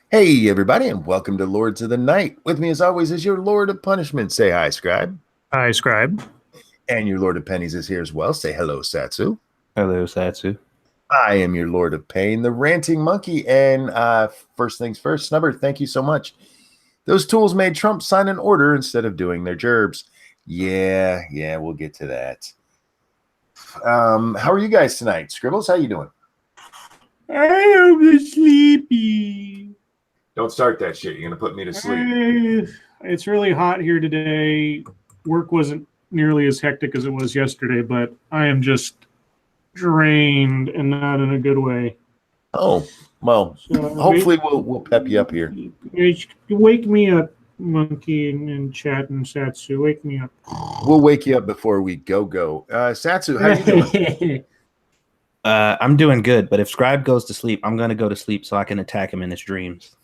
Hey, everybody, and welcome to Lords of the Night. With me, as always, is your Lord of Punishment. Say hi, Scribe. Hi, Scribe. And your Lord of Pennies is here as well. Say hello, Satsu. Hello, Satsu. I am your Lord of Pain, the Ranting Monkey. And first things first, Snubber, thank you so much. Those tools made Trump sign an order instead of doing their gerbs. Yeah, we'll get to that. How are you guys tonight? Scribbles, how you doing? I am sleepy. Don't start that shit. You're going to put me to sleep. It's really hot here today. Work wasn't nearly as hectic as it was yesterday, but I am just drained and not in a good way. Oh, well, so hopefully we'll pep you up here. Wake me up, Monkey and Chat and Satsu. Wake me up. We'll wake you up before we go. Satsu, how you doing? I'm doing good, but if Scribe goes to sleep, I'm going to go to sleep so I can attack him in his dreams.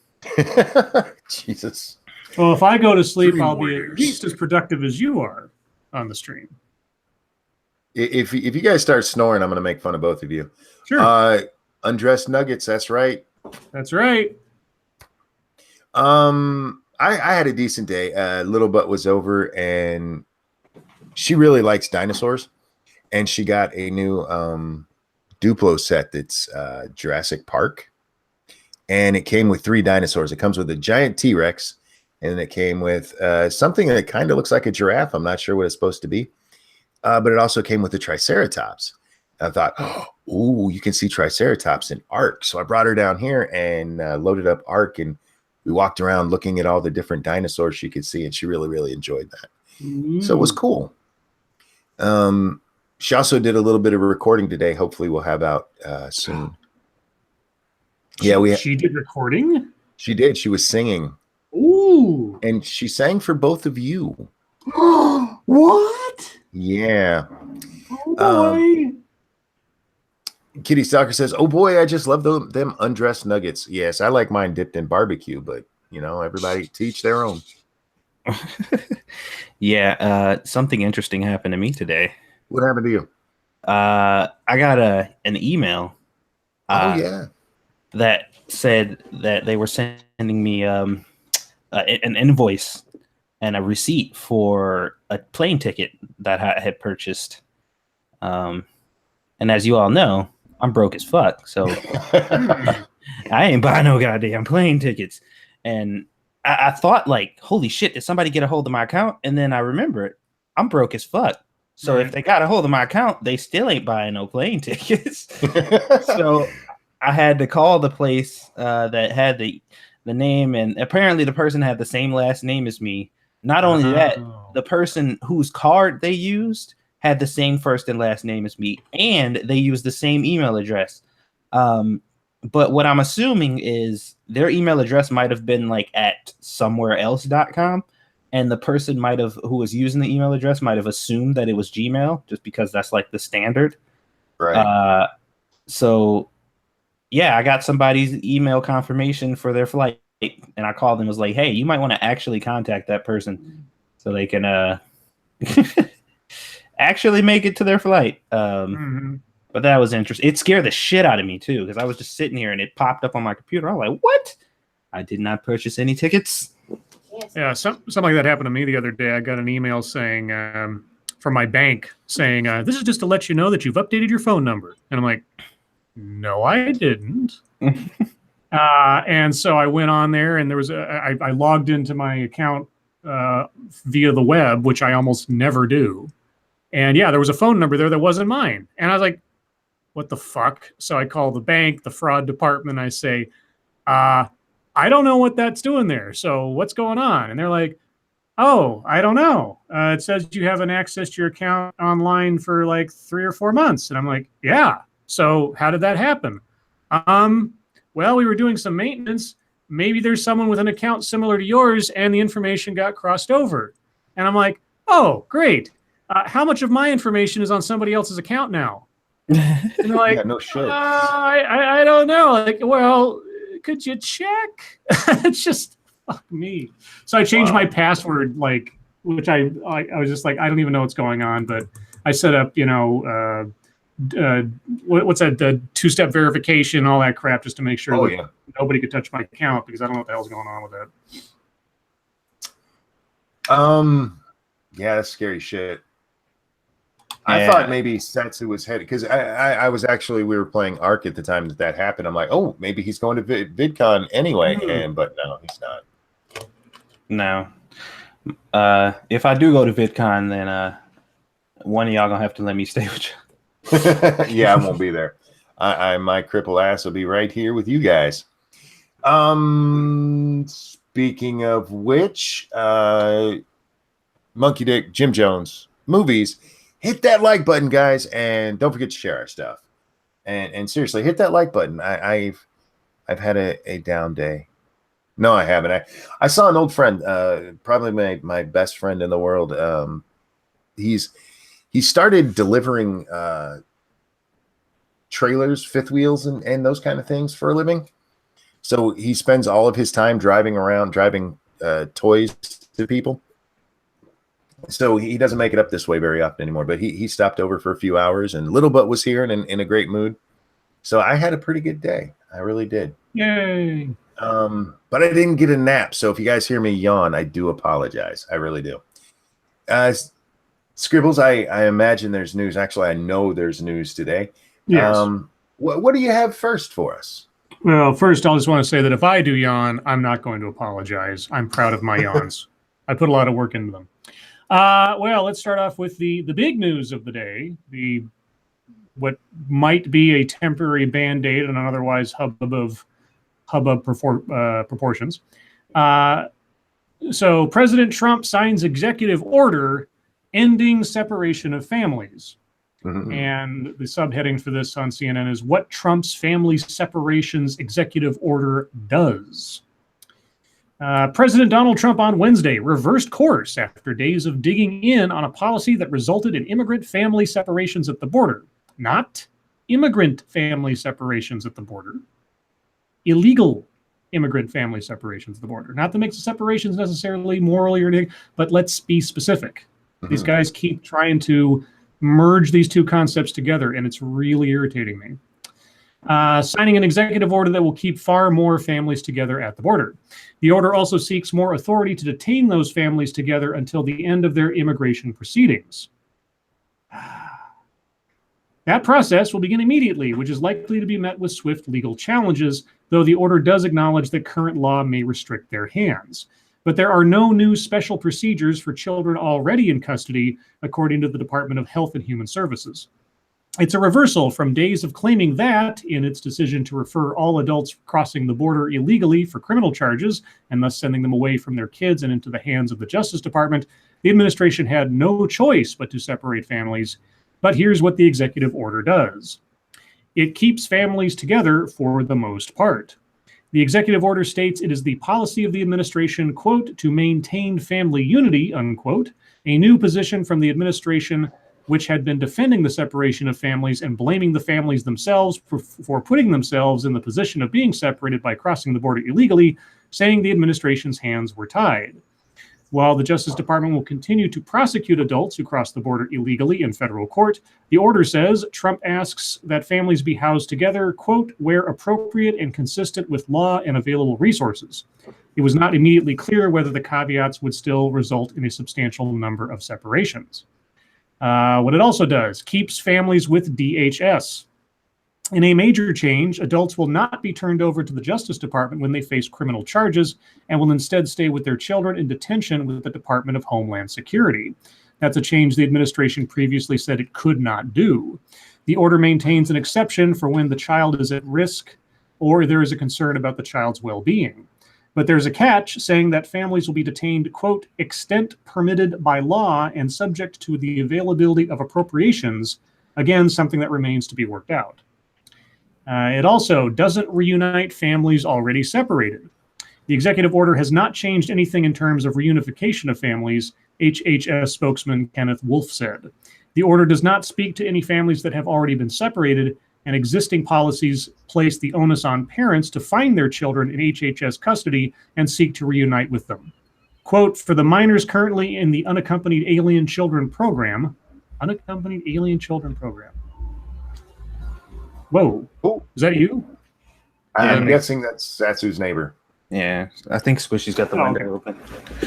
Jesus. Well, if I go to sleep, I'll be at least as productive as you are on the stream. If you guys start snoring, I'm going to make fun of both of you. Sure. Undressed Nuggets, that's right. That's right. I had a decent day. Little Butt was over, and she really likes dinosaurs, and she got a new Duplo set that's Jurassic Park. And it came with 3 dinosaurs. It comes with a giant T-Rex, and then it came with something that kind of looks like a giraffe. I'm not sure what it's supposed to be. But it also came with a Triceratops. I thought, oh, you can see Triceratops in Ark. So I brought her down here and loaded up Ark, and we walked around looking at all the different dinosaurs she could see, and she really, really enjoyed that. So it was cool. She also did a little bit of recording today. Hopefully we'll have out soon. She did recording? She did. She was singing. Ooh. And she sang for both of you. What? Yeah. Oh, boy. Kitty Stalker says, oh, boy, I just love them undressed nuggets. Yes, I like mine dipped in barbecue, but, everybody teach their own. Yeah, something interesting happened to me today. What happened to you? I got an email. That said that they were sending me an invoice and a receipt for a plane ticket that I had purchased. And as you all know, I'm broke as fuck, so I ain't buying no goddamn plane tickets. And I thought, like, holy shit, did somebody get a hold of my account? And then I remembered, I'm broke as fuck. So if they got a hold of my account, they still ain't buying no plane tickets. So I had to call the place that had the name, and apparently the person had the same last name as me. Not only that, the person whose card they used had the same first and last name as me, and they used the same email address. But what I'm assuming is their email address might have been like at somewhereelse.com, and the person who was using the email address might have assumed that it was Gmail, just because that's like the standard. Right. So yeah, I got somebody's email confirmation for their flight, and I called them and was like, hey, you might want to actually contact that person so they can actually make it to their flight. But that was interesting. It scared the shit out of me too, because I was just sitting here and it popped up on my computer. I was like, what? I did not purchase any tickets. Yeah, something like that happened to me the other day. I got an email saying from my bank saying, this is just to let you know that you've updated your phone number. And I'm like, no, I didn't. And so I went on there, and there was I logged into my account via the web, which I almost never do. And yeah, there was a phone number there that wasn't mine. And I was like, what the fuck? So I call the bank, the fraud department. I say, I don't know what that's doing there. So what's going on? And they're like, oh, I don't know. It says you haven't accessed your account online for like 3 or 4 months. And I'm like, yeah. So how did that happen? Well, we were doing some maintenance. Maybe there's someone with an account similar to yours and the information got crossed over. And I'm like, oh, great. How much of my information is on somebody else's account now? And they're like, yeah, no shit. I don't know. Like, well, could you check? It's just, fuck me. So I changed my password, which I was just like, I don't even know what's going on. But I set up, what's that? The two-step verification, all that crap, just to make sure yeah. nobody could touch my account because I don't know what the hell's going on with that. Yeah, that's scary shit. Yeah. I thought maybe Satsu was headed because I was actually we were playing Ark at the time that happened. I'm like, oh, maybe he's going to VidCon anyway, but no, he's not. No. If I do go to VidCon, then one of y'all gonna have to let me stay with you. Yeah, I won't be there. My cripple ass will be right here with you guys. Speaking of which, Monkey Dick, Jim Jones movies. Hit that like button, guys, and don't forget to share our stuff. And seriously, hit that like button. I've had a down day. No, I haven't. I saw an old friend, probably my best friend in the world. He started delivering trailers, fifth wheels, and those kind of things for a living. So he spends all of his time driving around, driving toys to people. So he doesn't make it up this way very often anymore, but he stopped over for a few hours, and Little Butt was here and in a great mood. So I had a pretty good day. I really did. Yay. But I didn't get a nap. So if you guys hear me yawn, I do apologize. I really do. Scribbles, I imagine there's news. Actually, I know there's news today. Yes. What do you have first for us? Well, first, I'll just want to say that if I do yawn, I'm not going to apologize. I'm proud of my yawns. I put a lot of work into them. Well, let's start off with the big news of the day, what might be a temporary Band-Aid and an otherwise hubbub proportions. So President Trump signs executive order ending separation of families. Mm-hmm. And the subheading for this on CNN is what Trump's family separations executive order does. President Donald Trump on Wednesday reversed course after days of digging in on a policy that resulted in immigrant family separations at the border. Not immigrant family separations at the border. Illegal immigrant family separations at the border. Not that makes the separations necessarily morally or anything, but let's be specific. Mm-hmm. These guys keep trying to merge these two concepts together, and it's really irritating me. Signing an executive order that will keep far more families together at the border. The order also seeks more authority to detain those families together until the end of their immigration proceedings. That process will begin immediately, which is likely to be met with swift legal challenges, though the order does acknowledge that current law may restrict their hands. But there are no new special procedures for children already in custody, according to the Department of Health and Human Services. It's a reversal from days of claiming that, in its decision to refer all adults crossing the border illegally for criminal charges, and thus sending them away from their kids and into the hands of the Justice Department, the administration had no choice but to separate families. But here's what the executive order does. It keeps families together for the most part. The executive order states it is the policy of the administration, quote, to maintain family unity, unquote, a new position from the administration which had been defending the separation of families and blaming the families themselves for putting themselves in the position of being separated by crossing the border illegally, saying the administration's hands were tied. While the Justice Department will continue to prosecute adults who cross the border illegally in federal court, the order says Trump asks that families be housed together, quote, where appropriate and consistent with law and available resources. It was not immediately clear whether the caveats would still result in a substantial number of separations. What it also does, keeps families with DHS. In a major change, adults will not be turned over to the Justice Department when they face criminal charges and will instead stay with their children in detention with the Department of Homeland Security. That's a change the administration previously said it could not do. The order maintains an exception for when the child is at risk or there is a concern about the child's well-being. But there's a catch saying that families will be detained, quote, extent permitted by law and subject to the availability of appropriations, again, something that remains to be worked out. It also doesn't reunite families already separated. The executive order has not changed anything in terms of reunification of families, HHS spokesman Kenneth Wolf said. The order does not speak to any families that have already been separated, and existing policies place the onus on parents to find their children in HHS custody and seek to reunite with them. Quote, for the minors currently in the Unaccompanied Alien Children Program, Whoa. Oh, Is that you? I'm Yeah. guessing that's Satsu's neighbor. Yeah, I think Squishy's got the Oh, window okay. open.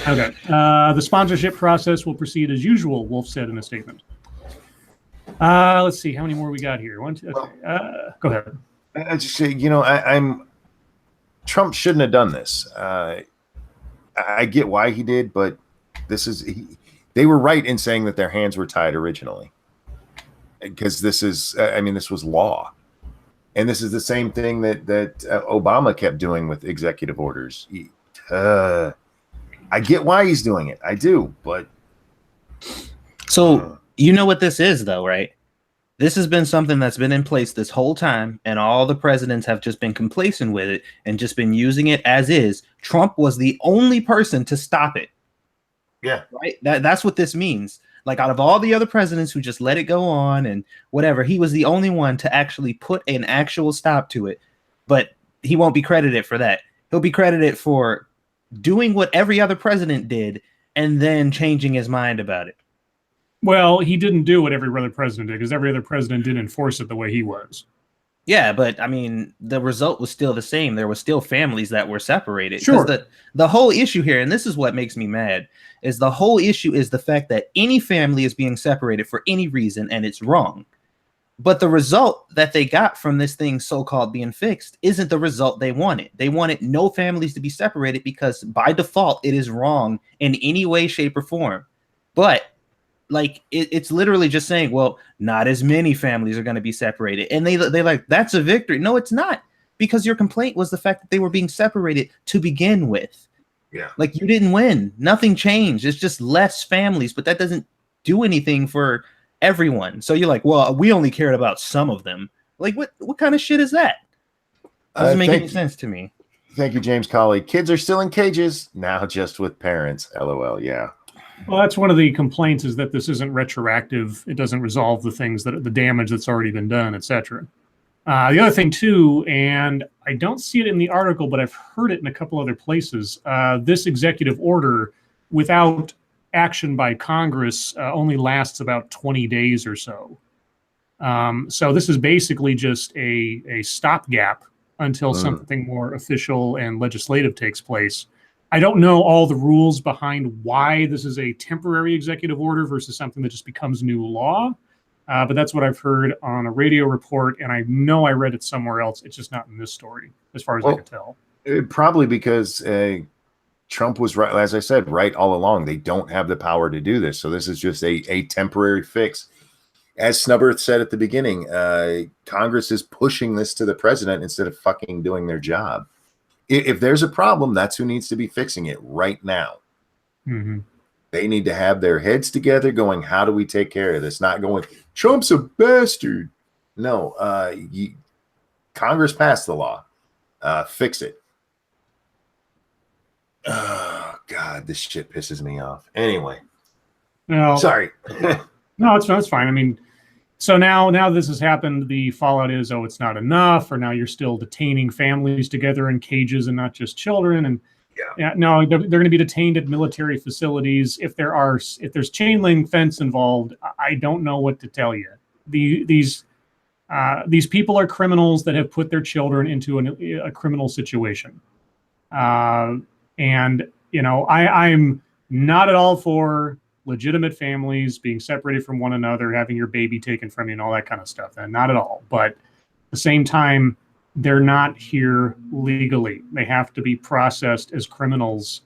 Okay. The sponsorship process will proceed as usual, Wolf said in a statement. Let's see. How many more we got here? One, two. Okay. Go ahead. I just say, I'm Trump shouldn't have done this. I get why he did, but they were right in saying that their hands were tied originally, because this was law, and this is the same thing that Obama kept doing with executive orders. I get why he's doing it. I do, but So you know what this is, though, right? This has been something that's been in place this whole time, and all the presidents have just been complacent with it and just been using it as is. Trump was the only person to stop it. yeah, Right? That's what this means. Like, out of all the other presidents who just let it go on and whatever, he was the only one to actually put an actual stop to it. But he won't be credited for that. He'll be credited for doing what every other president did and then changing his mind about it. Well, he didn't do what every other president did, because every other president didn't enforce it the way he was. Yeah, but I mean, the result was still the same. There were still families that were separated. Sure. The whole issue here, and this is what makes me mad, is the whole issue is the fact that any family is being separated for any reason, and it's wrong. But the result that they got from this thing so-called being fixed isn't the result they wanted. They wanted no families to be separated because by default, it is wrong in any way, shape, or form. But like it's literally just saying, well, not as many families are going to be separated, and they like, that's a victory. No, it's not, because your complaint was the fact that they were being separated to begin with. yeah. Like, you didn't win. Nothing changed. It's just less families, but that doesn't do anything for everyone. So you're like, well, we only cared about some of them. Like, what kind of shit is that? Doesn't make any sense to me. Thank you, James Colley. Kids are still in cages now, just with parents. LOL. Yeah. Well, that's one of the complaints, is that this isn't retroactive. It doesn't resolve the things the damage that's already been done, etc. The other thing too, and I don't see it in the article, but I've heard it in a couple other places. This executive order, without action by Congress, only lasts about 20 days or so. So this is basically just a stopgap until something more official and legislative takes place. I don't know all the rules behind why this is a temporary executive order versus something that just becomes new law. But that's what I've heard on a radio report, and I know I read it somewhere else. It's just not in this story, as far as I can tell. Probably because Trump was right, as I said, right all along. They don't have the power to do this. So this is just a temporary fix. As Snubberth said at the beginning, Congress is pushing this to the president instead of fucking doing their job. If there's a problem, that's who needs to be fixing it right now. Mm-hmm. They need to have their heads together going, how do we take care of this? Not going, Trump's a bastard. No, Congress passed the law. Fix it. Oh, God, this shit pisses me off. Anyway. No, sorry. No, it's fine. I mean, so now this has happened. The fallout is, it's not enough, or now you're still detaining families together in cages and not just children. And no, they're going to be detained at military facilities. If there's chain link fence involved, I don't know what to tell you. These people are criminals that have put their children into a criminal situation. And I'm not at all for legitimate families being separated from one another, having your baby taken from you, and all that kind of stuff. And not at all. But at the same time, they're not here legally. They have to be processed as criminals.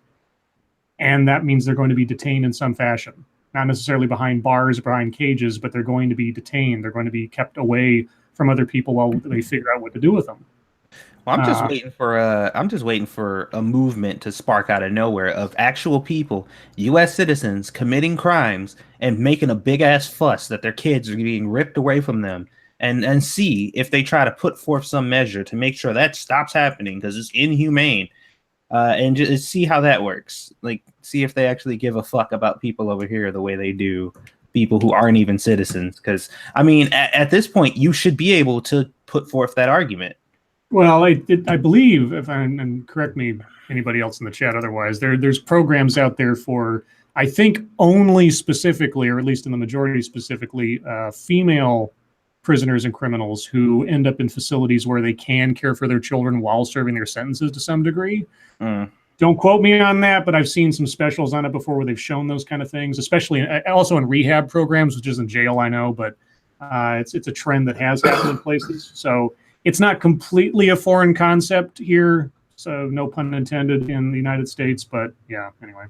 And that means they're going to be detained in some fashion. Not necessarily behind bars or behind cages, but they're going to be detained. They're going to be kept away from other people while they figure out what to do with them. Well, I'm just waiting for a movement to spark out of nowhere of actual people, U.S. citizens, committing crimes and making a big ass fuss that their kids are being ripped away from them, and see if they try to put forth some measure to make sure that stops happening, because it's inhumane, and just see how that works. Like, see if they actually give a fuck about people over here the way they do people who aren't even citizens. Because I mean, at this point, you should be able to put forth that argument. Well, I believe, and correct me, anybody else in the chat otherwise, there's programs out there for, I think, only specifically, or at least in the majority specifically, female prisoners and criminals who end up in facilities where they can care for their children while serving their sentences to some degree. Don't quote me on that, but I've seen some specials on it before where they've shown those kind of things, especially also in rehab programs, which isn't jail, I know, but it's a trend that has happened in places. So it's not completely a foreign concept here, so no pun intended in the United States, but yeah, anyway.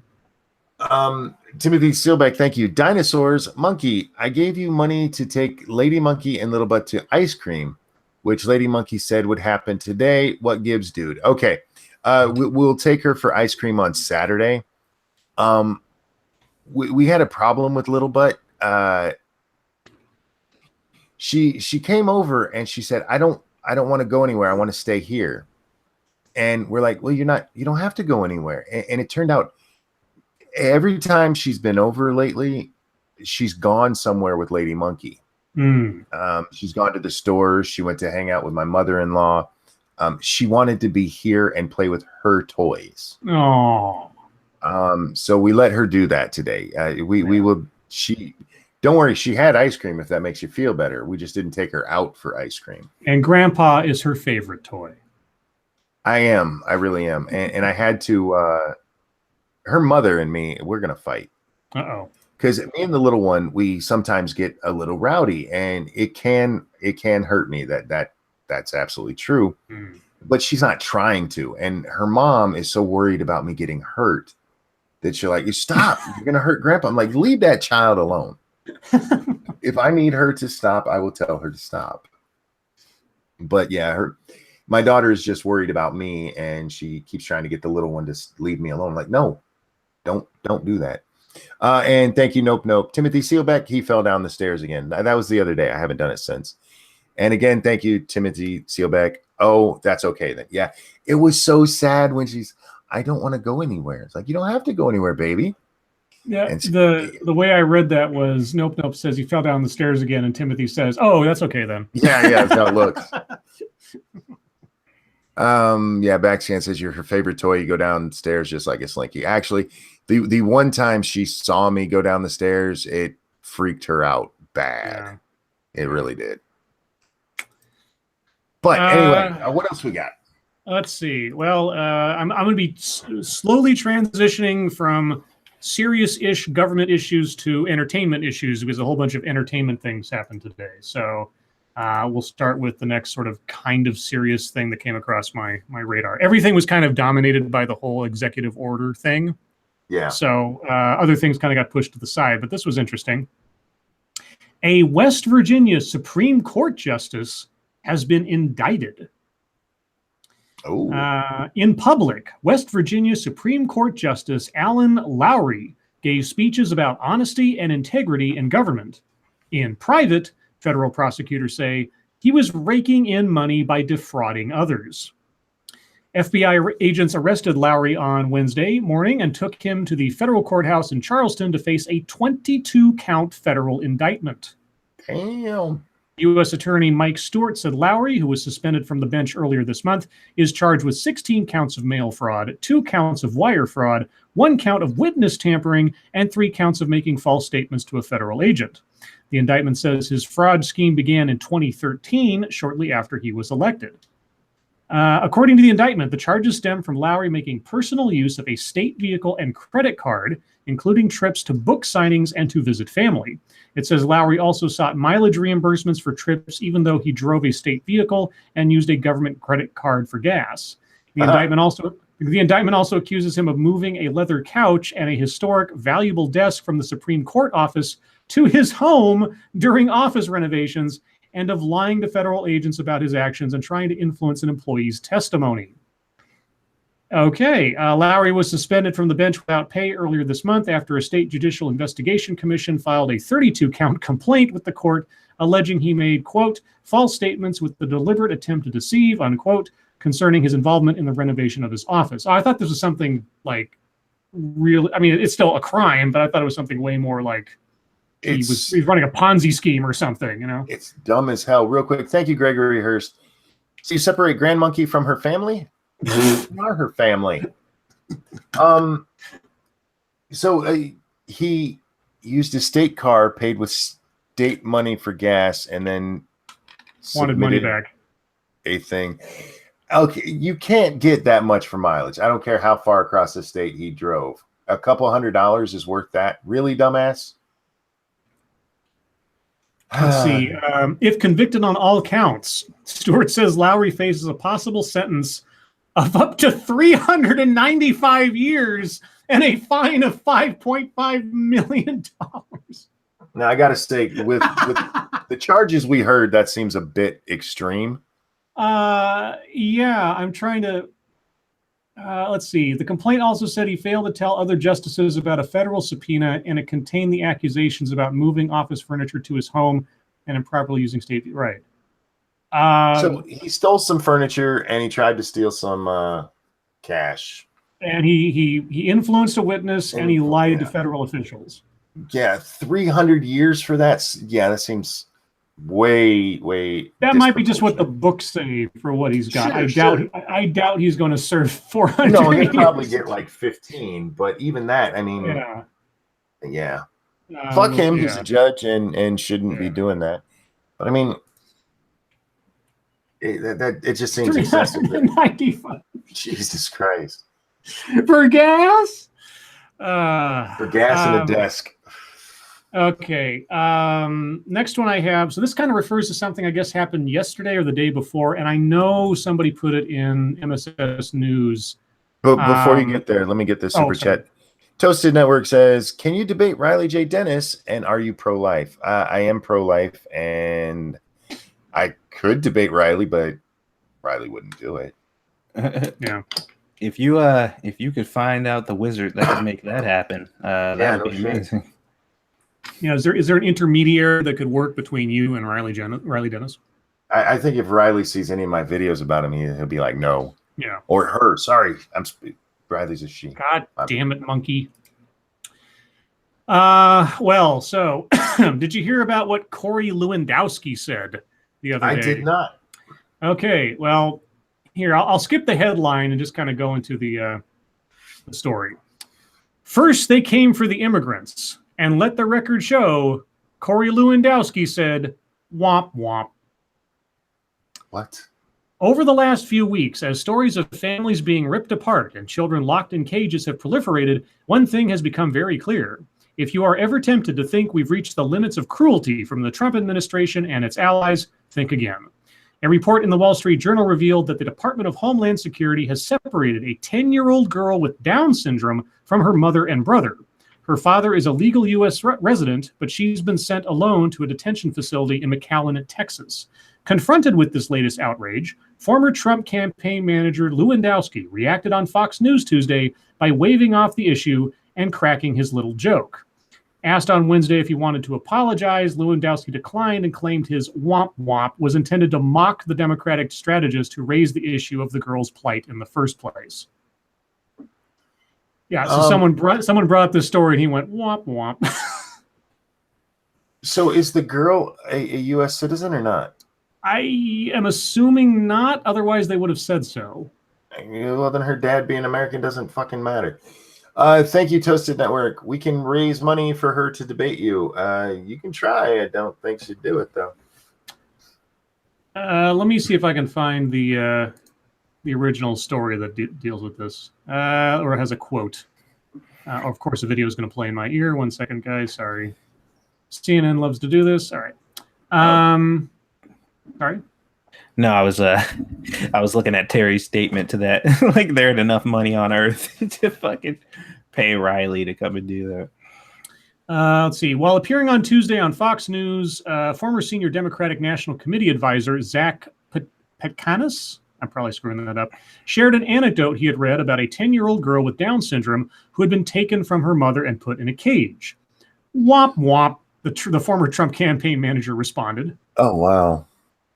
Timothy Sealbeck, thank you. Dinosaurs, Monkey, I gave you money to take Lady Monkey and Little Butt to ice cream, which Lady Monkey said would happen today. What gives, dude? Okay. We'll take her for ice cream on Saturday. We had a problem with Little Butt. She came over and she said, I don't want to go anywhere. I want to stay here. And we're like, well, you don't have to go anywhere. And it turned out every time she's been over lately, she's gone somewhere with Lady Monkey. She's gone to the stores. She went to hang out with my mother-in-law. She wanted to be here and play with her toys. Oh. So we let her do that today. We will. Don't worry. She had ice cream. If that makes you feel better, we just didn't take her out for ice cream. And Grandpa is her favorite toy. I really am. And I had to. Her mother and me, we're gonna fight. Because me and the little one, we sometimes get a little rowdy, and it can hurt me. That's absolutely true. But she's not trying to, and her mom is so worried about me getting hurt that she's like, "You stop! You're gonna hurt Grandpa." I'm like, "Leave that child alone." If I need her to stop, I will tell her to stop. But yeah, my daughter is just worried about me, and she keeps trying to get the little one to leave me alone. I'm like, no. Don't do that. And thank you, Nope. Timothy Sealbeck, he fell down the stairs again. That was the other day. I haven't done it since. And again, thank you, Timothy Sealbeck. Oh, that's okay then. Yeah, it was so sad when I don't want to go anywhere. It's like, you don't have to go anywhere, baby. Yeah, the way I read that was Nope says he fell down the stairs again, and Timothy says, "Oh, that's okay then." Yeah, that's how it looks. Yeah, Backscan says you're her favorite toy. You go downstairs just like a Slinky. Actually, the one time she saw me go down the stairs, it freaked her out bad. Yeah. It really did. But anyway, what else we got? Let's see. Well, I'm going to be slowly transitioning from serious-ish government issues to entertainment issues because a whole bunch of entertainment things happened today. So we'll start with the next sort of kind of serious thing that came across my radar. Everything was kind of dominated by the whole executive order thing. Yeah. So other things kind of got pushed to the side, but this was interesting. A West Virginia Supreme Court justice has been indicted. In public, West Virginia Supreme Court Justice Alan Lowry gave speeches about honesty and integrity in government. In private, federal prosecutors say he was raking in money by defrauding others. FBI agents arrested Lowry on Wednesday morning and took him to the federal courthouse in Charleston to face a 22-count federal indictment. Damn. U.S. Attorney Mike Stewart said Lowry, who was suspended from the bench earlier this month, is charged with 16 counts of mail fraud, 2 counts of wire fraud, 1 count of witness tampering, and 3 counts of making false statements to a federal agent. The indictment says his fraud scheme began in 2013, shortly after he was elected. According to the indictment, the charges stem from Lowry making personal use of a state vehicle and credit card, including trips to book signings and to visit family. It says Lowry also sought mileage reimbursements for trips, even though he drove a state vehicle and used a government credit card for gas. The indictment also accuses him of moving a leather couch and a historic, valuable desk from the Supreme Court office to his home during office renovations, and of lying to federal agents about his actions and trying to influence an employee's testimony. Okay, Lowry was suspended from the bench without pay earlier this month after a state judicial investigation commission filed a 32-count complaint with the court alleging he made, quote, false statements with the deliberate attempt to deceive, unquote, concerning his involvement in the renovation of his office. I thought this was something like really, I mean, it's still a crime, but I thought it was something way more like he's running a Ponzi scheme or something, you know? It's dumb as hell. Real quick, thank you, Gregory Hurst. So you separate Grand Monkey from her family? Not her family. So he used a state car, paid with state money for gas, and then wanted money submitted back. a thing. Okay, you can't get that much for mileage. I don't care how far across the state he drove. A couple $100 is worth that. Really, dumbass? Let's see. If convicted on all counts, Stewart says Lowry faces a possible sentence of up to 395 years and a fine of $5.5 million. Now, I got to say, with the charges we heard, that seems a bit extreme. Yeah, I'm trying to. Let's see. The complaint also said he failed to tell other justices about a federal subpoena, and it contained the accusations about moving office furniture to his home and improperly using state right. So he stole some furniture and he tried to steal some cash. And he influenced a witness and he lied to federal officials. Yeah, 300 years for that. Yeah, that seems way. That might be just what the books say for what he's got. I doubt he's going to serve 400. No, he'll probably get like 15. But even that, I mean, yeah. Fuck him. He's a judge and shouldn't be doing that. But I mean, it just seems excessive. 95. Jesus Christ. For gas? For gas and a desk. Okay. Next one I have. So this kind of refers to something I guess happened yesterday or the day before, and I know somebody put it in MSS News. But before you get there, let me get this super chat. Toasted Network says, "Can you debate Riley J. Dennis? And are you pro-life?" I am pro-life, and I could debate Riley, but Riley wouldn't do it. Yeah. If you could find out the wizard that could make that happen, that would be amazing. Yeah, is there an intermediary that could work between you and Riley Dennis? I think if Riley sees any of my videos about him, he'll be like, no. Yeah. Or her. Sorry, Riley's a she. God damn it, monkey. Well, so did you hear about what Corey Lewandowski said the other day? I did not. Okay, well, here I'll skip the headline and just kind of go into the story. First, they came for the immigrants, and let the record show, Corey Lewandowski said, "Womp womp." What? Over the last few weeks, as stories of families being ripped apart and children locked in cages have proliferated, one thing has become very clear. If you are ever tempted to think we've reached the limits of cruelty from the Trump administration and its allies, think again. A report in the Wall Street Journal revealed that the Department of Homeland Security has separated a 10-year-old girl with Down syndrome from her mother and brother. Her father is a legal U.S. resident, but she's been sent alone to a detention facility in McAllen, Texas. Confronted with this latest outrage, former Trump campaign manager Lewandowski reacted on Fox News Tuesday by waving off the issue and cracking his little joke. Asked on Wednesday if he wanted to apologize, Lewandowski declined and claimed his womp womp was intended to mock the Democratic strategist who raised the issue of the girl's plight in the first place. Yeah, so someone brought up this story and he went womp womp. So is the girl a U.S. citizen or not? I am assuming not, otherwise they would have said so. Well, then her dad being American doesn't fucking matter. Thank you, Toasted Network. We can raise money for her to debate you. You can try. I don't think she'd do it, though. Let me see if I can find the original story that deals with this, or has a quote. Of course, the video is going to play in my ear. 1 second, guys. Sorry. CNN loves to do this. All right. Sorry. No, I was looking at Terry's statement to that. Like there ain't enough money on earth to fucking pay Riley to come and do that. Let's see. While appearing on Tuesday on Fox News, former senior Democratic National Committee advisor Zach Petkanis, I'm probably screwing that up, shared an anecdote he had read about a 10-year-old girl with Down syndrome who had been taken from her mother and put in a cage. Womp womp, the former Trump campaign manager responded. Oh, wow.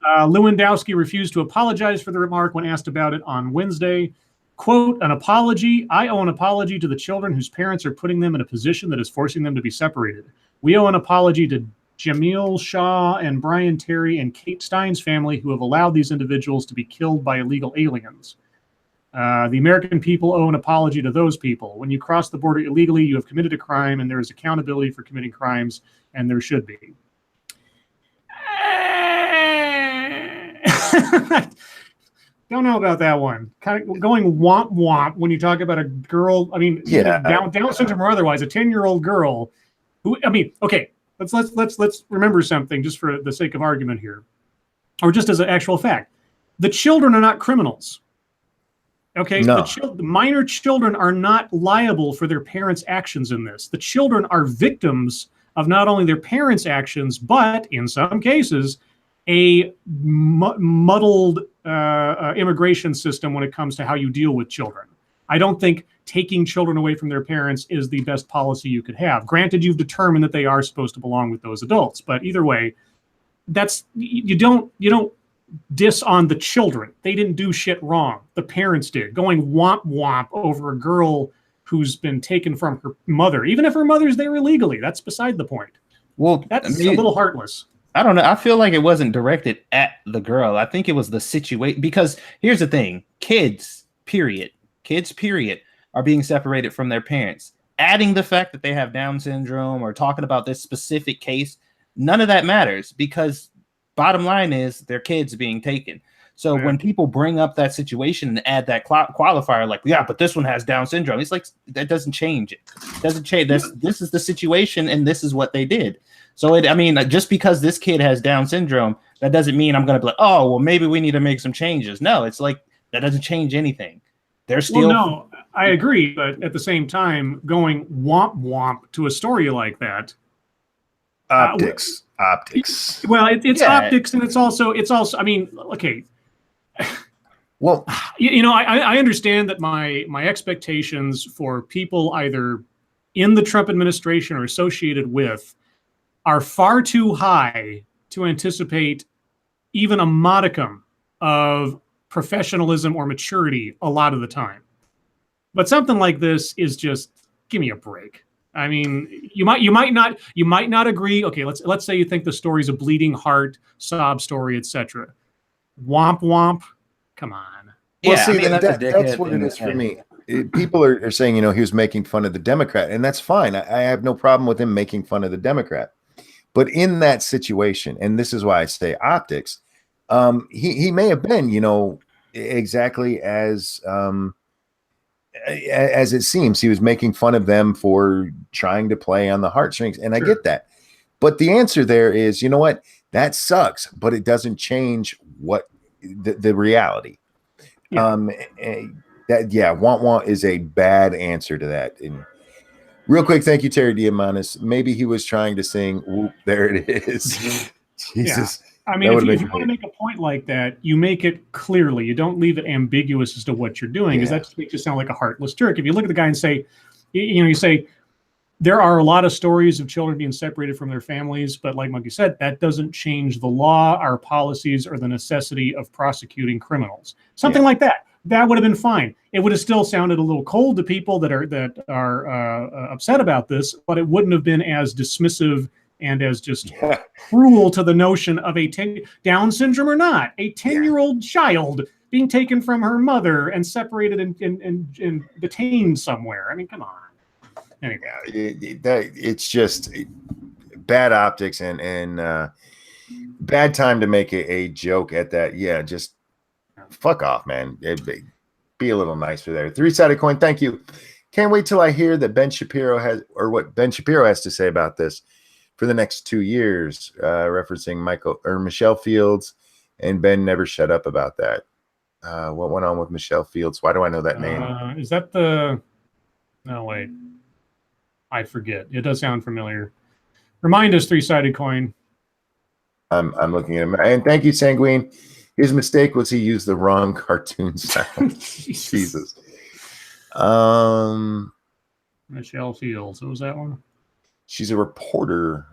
Lewandowski refused to apologize for the remark when asked about it on Wednesday. Quote, "An apology? I owe an apology to the children whose parents are putting them in a position that is forcing them to be separated. We owe an apology to Jamil Shah and Brian Terry and Kate Stein's family who have allowed these individuals to be killed by illegal aliens. The American people owe an apology to those people. When you cross the border illegally, you have committed a crime, and there is accountability for committing crimes, and there should be." Don't know about that one. Kind of going womp womp when you talk about a girl. I mean, Yeah. Down syndrome or otherwise, a 10-year-old girl who. I mean, okay. Let's remember something just for the sake of argument here, or just as an actual fact. The children are not criminals. Okay, No. the minor children are not liable for their parents' actions in this. The children are victims of not only their parents' actions, but in some cases, a muddled immigration system when it comes to how you deal with children. I don't think taking children away from their parents is the best policy you could have. Granted, you've determined that they are supposed to belong with those adults, but either way, you don't diss on the children. They didn't do shit wrong. The parents did. Going womp womp over a girl who's been taken from her mother, even if her mother's there illegally, that's beside the point. Well, That's a little heartless. I don't know. I feel like it wasn't directed at the girl. I think it was the situation. Because here's the thing: kids, period, are being separated from their parents. Adding the fact that they have Down syndrome or talking about this specific case, none of that matters because bottom line is their kids being taken. So when people bring up that situation and add that qualifier, like, yeah, but this one has Down syndrome, it's like that doesn't change it. It doesn't change. This is the situation, and this is what they did. So I mean, just because this kid has Down syndrome, that doesn't mean I'm going to be like, oh, well, maybe we need to make some changes. No, it's like that doesn't change anything. They're still. Well, no, I agree, but at the same time, going womp womp to a story like that. Optics. Well, it's optics, and it's also. I mean, okay. Well, I understand that my expectations for people either in the Trump administration or associated with are far too high to anticipate even a modicum of professionalism or maturity a lot of the time. But something like this is just, give me a break. I mean, you might not agree. Okay, let's say you think the story's a bleeding heart, sob story, etc. Womp womp. Come on. Well, see, that's what it is for me. People are saying, he was making fun of the Democrat, and that's fine. I have no problem with him making fun of the Democrat. But in that situation, and this is why I say optics, he may have been, exactly as it seems. He was making fun of them for trying to play on the heartstrings, and I get that. But the answer there is, you know what? That sucks, but it doesn't change what the reality. Want is a bad answer to that. And real quick, thank you, Terry Diamandis. Maybe he was trying to sing, whoop, there it is. Jesus. Yeah. I mean, if you want to make a point like that, you make it clearly. You don't leave it ambiguous as to what you're doing, because that just makes you sound like a heartless jerk. If you look at the guy and say, you say, there are a lot of stories of children being separated from their families, but like Monkey said, that doesn't change the law, our policies, or the necessity of prosecuting criminals. Something like that. That would have been fine. It would have still sounded a little cold to people that are upset about this, but it wouldn't have been as dismissive and as just cruel to the notion of a Down syndrome or not, a 10-year-old child being taken from her mother and separated and detained somewhere. I mean, come on. Anyway. It's just bad optics and bad time to make a joke at that. Yeah, just fuck off, man. Be a little nicer there. Three-sided coin. Thank you. Can't wait till I hear that what Ben Shapiro has to say about this for the next 2 years, referencing Michelle Fields, and Ben never shut up about that. What went on with Michelle Fields? Why do I know that name? Is that the? No, wait. I forget. It does sound familiar. Remind us, three-sided coin. I'm looking at him. And thank you, Sanguine. His mistake was he used the wrong cartoon sound. Jesus. Michelle Fields. What was that one? She's a reporter.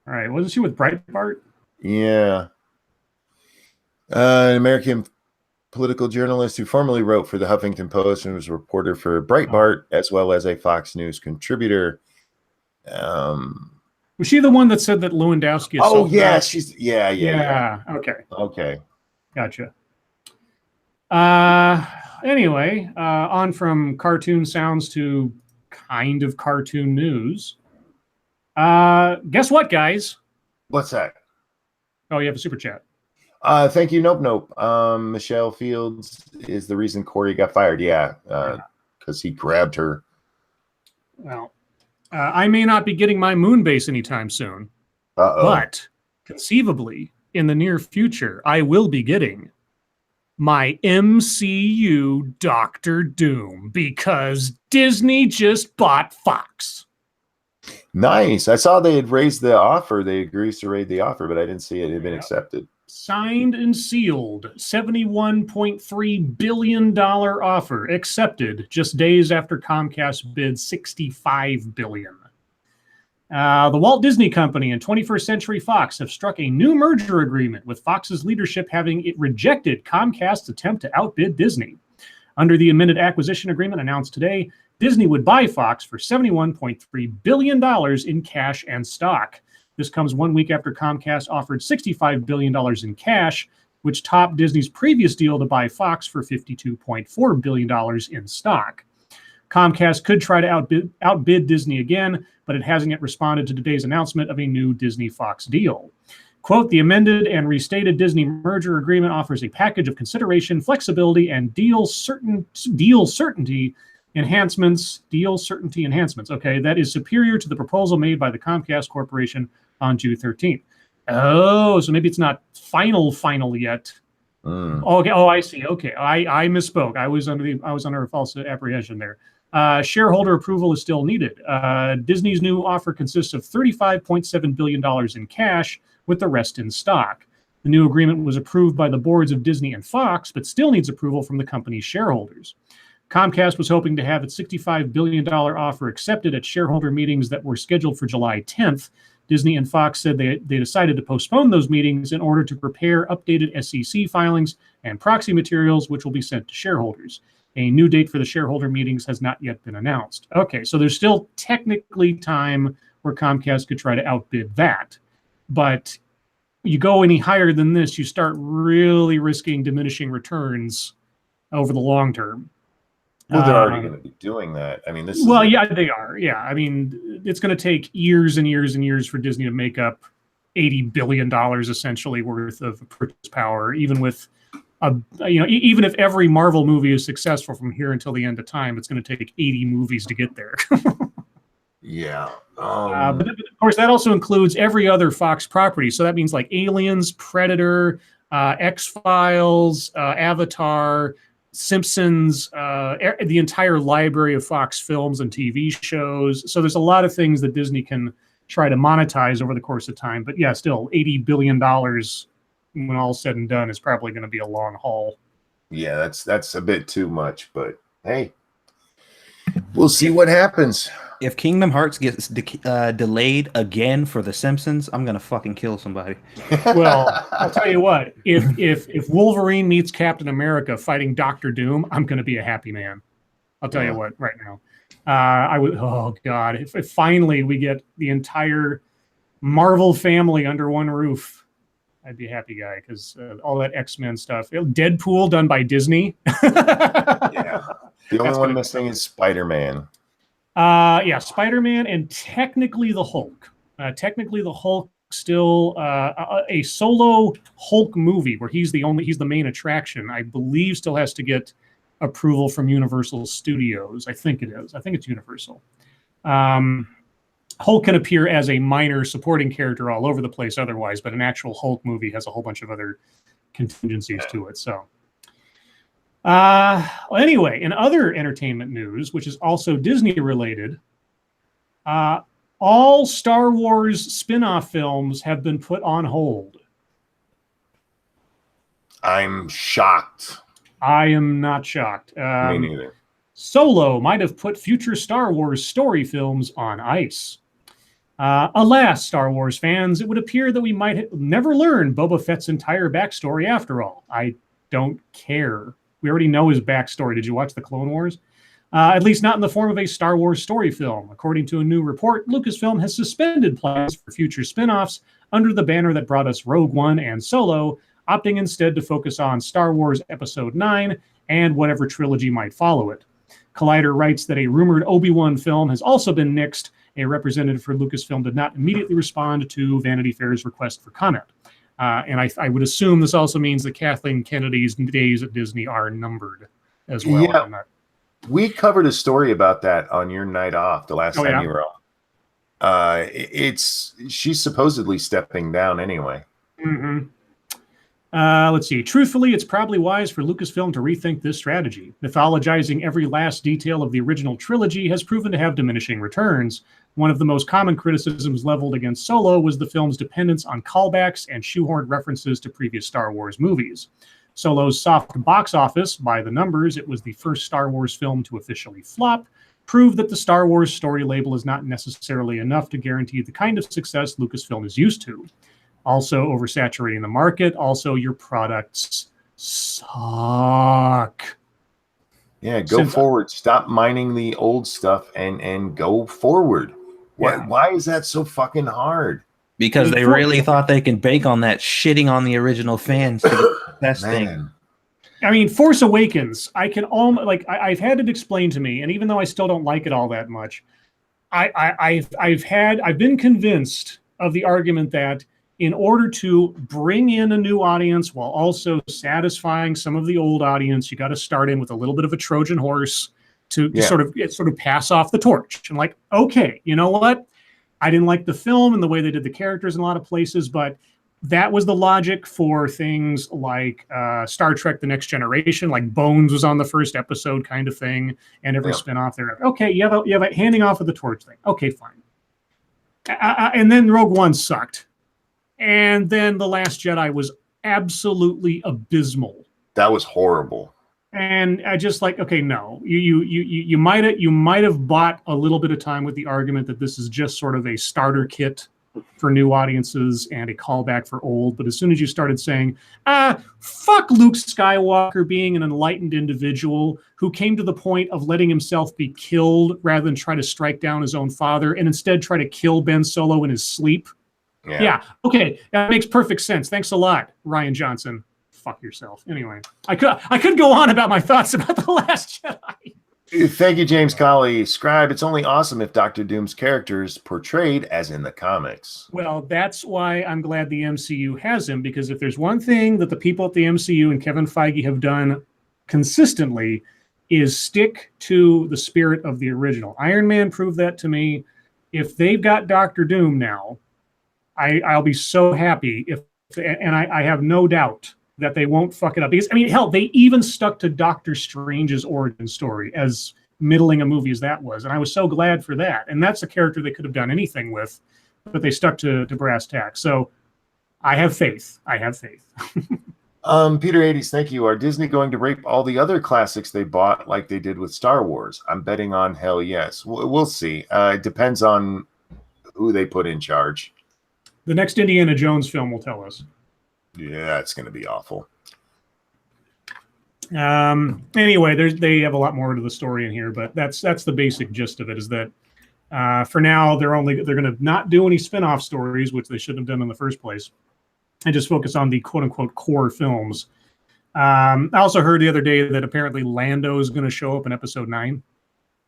All right. Wasn't she with Breitbart? Yeah. An American political journalist who formerly wrote for the Huffington Post and was a reporter for Breitbart, as well as a Fox News contributor. Was she the one that said that Lewandowski? Oh yeah, she's yeah. Okay. Gotcha. Anyway, on from cartoon sounds to kind of cartoon news. Guess what, guys? What's that? Oh, you have a super chat. Thank you. Nope, nope. Michelle Fields is the reason Corey got fired. Yeah, because he grabbed her. Well, I may not be getting my moon base anytime soon, but conceivably in the near future, I will be getting my MCU Doctor Doom because Disney just bought Fox. Nice. I saw they had raised the offer. They agreed to raise the offer, but I didn't see it had been accepted. Signed and sealed, $71.3 billion offer accepted just days after Comcast bid $65 billion. The Walt Disney Company and 21st Century Fox have struck a new merger agreement, with Fox's leadership having rejected Comcast's attempt to outbid Disney. Under the amended acquisition agreement announced today, Disney would buy Fox for $71.3 billion in cash and stock. This comes 1 week after Comcast offered $65 billion in cash, which topped Disney's previous deal to buy Fox for $52.4 billion in stock. Comcast could try to outbid Disney again, but it hasn't yet responded to today's announcement of a new Disney-Fox deal. Quote, the amended and restated Disney merger agreement offers a package of consideration, flexibility, and deal certainty enhancements. Okay, that is superior to the proposal made by the Comcast Corporation on June 13th. Oh, so maybe it's not final yet. Okay. Oh, I see. Okay, I misspoke. I was under a false apprehension there. Shareholder approval is still needed. Disney's new offer consists of $35.7 billion in cash, with the rest in stock. The new agreement was approved by the boards of Disney and Fox, but still needs approval from the company's shareholders. Comcast was hoping to have its $65 billion offer accepted at shareholder meetings that were scheduled for July 10th. Disney and Fox said they decided to postpone those meetings in order to prepare updated SEC filings and proxy materials, which will be sent to shareholders. A new date for the shareholder meetings has not yet been announced. Okay, so there's still technically time where Comcast could try to outbid that. But you go any higher than this, you start really risking diminishing returns over the long term. Well, they're already going to be doing that. I mean, yeah, they are. Yeah, I mean, it's going to take years and years and years for Disney to make up $80 billion essentially worth of purchase power, even with even if every Marvel movie is successful from here until the end of time, it's going to take 80 movies to get there. Yeah. But of course, that also includes every other Fox property. So that means like Aliens, Predator, X-Files, Avatar, Simpsons, the entire library of Fox films and TV shows. So there's a lot of things that Disney can try to monetize over the course of time. But yeah, still $80 billion when all said and done is probably going to be a long haul. Yeah, that's a bit too much, but hey, we'll see what happens. If Kingdom Hearts gets delayed again for The Simpsons, I'm gonna fucking kill somebody. Well, I'll tell you what. If Wolverine meets Captain America fighting Doctor Doom, I'm gonna be a happy man. I'll tell you what. Right now, I would. Oh God! If finally we get the entire Marvel family under one roof, I'd be a happy guy because all that X-Men stuff. Deadpool done by Disney. Yeah. The only one missing is Spider-Man. Yeah, Spider-Man and technically the Hulk. Technically the Hulk still a solo Hulk movie where he's the main attraction. I believe still has to get approval from Universal Studios. I think it is. I think it's Universal. Hulk can appear as a minor supporting character all over the place otherwise, but an actual Hulk movie has a whole bunch of other contingencies to it. So anyway, in other entertainment news, which is also Disney related, all Star Wars spin-off films have been put on hold. I'm shocked. I am not shocked. Me neither. Solo might have put future Star Wars story films on ice. Alas, Star Wars fans, it would appear that we might never learn Boba Fett's entire backstory after all. I don't care. We already know his backstory. Did you watch the Clone Wars? At least not in the form of a Star Wars story film. According to a new report, Lucasfilm has suspended plans for future spin-offs under the banner that brought us Rogue One and Solo, opting instead to focus on Star Wars Episode 9 and whatever trilogy might follow it. Collider writes that a rumored Obi-Wan film has also been nixed. A representative for Lucasfilm did not immediately respond to Vanity Fair's request for comment. And I would assume this also means that Kathleen Kennedy's days at Disney are numbered as well. Yeah, we covered a story about that on your night off the last time you were on. She's supposedly stepping down anyway. Mm-hmm. Let's see. Truthfully, it's probably wise for Lucasfilm to rethink this strategy. Mythologizing every last detail of the original trilogy has proven to have diminishing returns. One of the most common criticisms leveled against Solo was the film's dependence on callbacks and shoehorned references to previous Star Wars movies. Solo's soft box office, by the numbers, it was the first Star Wars film to officially flop, proved that the Star Wars story label is not necessarily enough to guarantee the kind of success Lucasfilm is used to. Also oversaturating the market. Also, your products suck. Yeah, go forward. Stop mining the old stuff and go forward. Why is that so fucking hard? Because they really thought they could bank on that shitting on the original fans to get the best thing. I mean, Force Awakens, I can almost I've had it explained to me, and even though I still don't like it all that much, I've been convinced of the argument that in order to bring in a new audience while also satisfying some of the old audience, you got to start in with a little bit of a Trojan horse to sort of pass off the torch. And like, okay, you know what? I didn't like the film and the way they did the characters in a lot of places, but that was the logic for things like Star Trek: The Next Generation, like Bones was on the first episode kind of thing, and every spinoff there. Okay, you have a handing off of the torch thing. Okay, fine. And then Rogue One sucked. And then The Last Jedi was absolutely abysmal. That was horrible. And I just like, okay, no, you might have bought a little bit of time with the argument that this is just sort of a starter kit for new audiences and a callback for old. But as soon as you started saying, fuck Luke Skywalker being an enlightened individual who came to the point of letting himself be killed rather than try to strike down his own father and instead try to kill Ben Solo in his sleep. Yeah. Okay. That makes perfect sense. Thanks a lot, Rian Johnson. Fuck yourself. Anyway, I could go on about my thoughts about The Last Jedi. Thank you, James Colley. Scribe, it's only awesome if Doctor Doom's character is portrayed as in the comics. Well, that's why I'm glad the MCU has him, because if there's one thing that the people at the MCU and Kevin Feige have done consistently is stick to the spirit of the original. Iron Man proved that to me. If they've got Doctor Doom now, I'll be so happy and I have no doubt that they won't fuck it up. Because, I mean, hell, they even stuck to Doctor Strange's origin story, as middling a movie as that was. And I was so glad for that. And that's a character they could have done anything with, but they stuck to brass tacks. So I have faith. Peter 80s, thank you. Are Disney going to rape all the other classics they bought like they did with Star Wars? I'm betting on hell yes. We'll see. It depends on who they put in charge. The next Indiana Jones film will tell us. Yeah, it's going to be awful. Anyway, they have a lot more to the story in here, but that's the basic gist of it. Is that for now they're going to not do any spin-off stories, which they shouldn't have done in the first place, and just focus on the quote-unquote core films. I also heard the other day that apparently Lando is going to show up in Episode 9.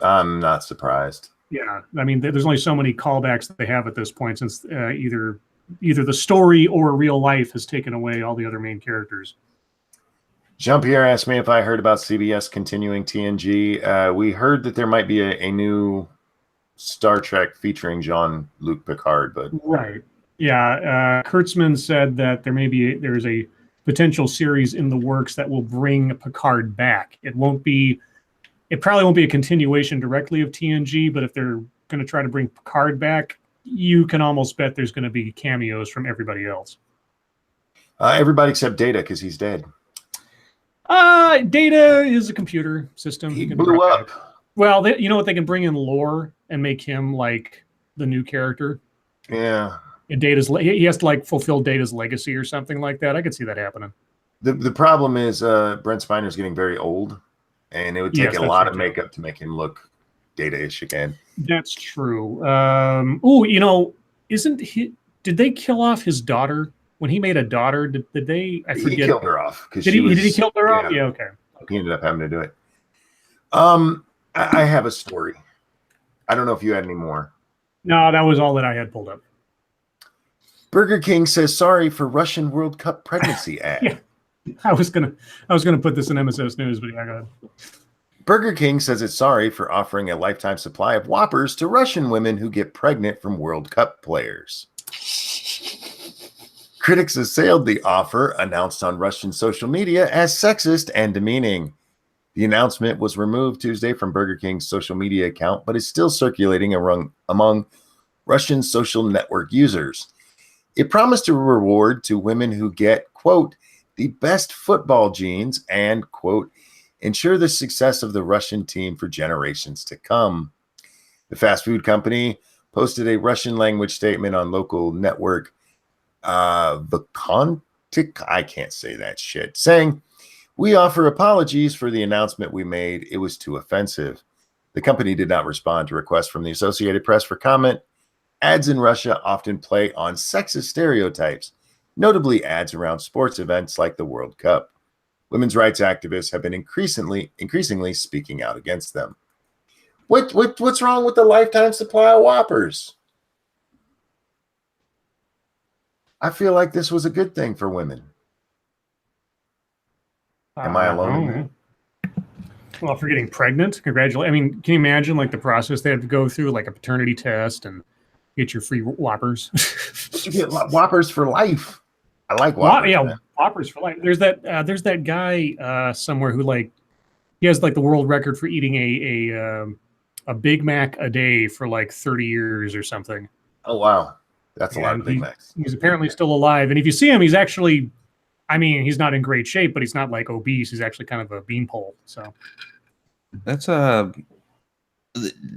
I'm not surprised. Yeah, I mean, there's only so many callbacks that they have at this point, since either the story or real life has taken away all the other main characters. Jean-Pierre asked me if I heard about CBS continuing TNG. We heard that there might be a new Star Trek featuring Jean-Luc Picard, but right, yeah. Kurtzman said that there's a potential series in the works that will bring Picard back. It probably won't be a continuation directly of TNG, but if they're going to try to bring Picard back, you can almost bet there's going to be cameos from everybody else. Everybody except Data, because he's dead. Data is a computer system. He blew up. Well, you know what? They can bring in lore and make him like the new character. Yeah. He has to like fulfill Data's legacy or something like that. I could see that happening. The problem is Brent Spiner's getting very old. And it would take a lot of makeup to make him look Data-ish again. That's true. Did they kill off his daughter when he made a daughter? Did they? I forget. He killed her off. Did he kill her off? Yeah. Okay. He ended up having to do it. I have a story. I don't know if you had any more. No, that was all that I had pulled up. Burger King says sorry for Russian World Cup pregnancy ad. Yeah. I was gonna put this in MSS News, but yeah, go ahead. Burger King says it's sorry for offering a lifetime supply of Whoppers to Russian women who get pregnant from World Cup players. Critics assailed the offer, announced on Russian social media, as sexist and demeaning. The announcement was removed Tuesday from Burger King's social media account, but is still circulating among Russian social network users. It promised a reward to women who get, quote, the best football genes and, quote, ensure the success of the Russian team for generations to come. The fast food company posted a Russian language statement on local network Vakontik, I can't say that shit, saying, we offer apologies for the announcement we made. It was too offensive. The company did not respond to requests from the Associated Press for comment. Ads in Russia often play on sexist stereotypes, notably ads around sports events like the World Cup. Women's rights activists have been increasingly speaking out against them. What's wrong with the lifetime supply of Whoppers? I feel like this was a good thing for women. Am I alone in that? Well, for getting pregnant, congratulations. I mean, can you imagine like the process they have to go through, like a paternity test and get your free Whoppers? You get Whoppers for life. I like Whoppers. Yeah, man. Whoppers for life. There's that guy somewhere who like he has like the world record for eating a Big Mac a day for like 30 years or something. Oh wow, that's a lot of Big Macs. He's apparently still alive, and if you see him, he's actually, I mean, he's not in great shape, but he's not like obese. He's actually kind of a beanpole. So that's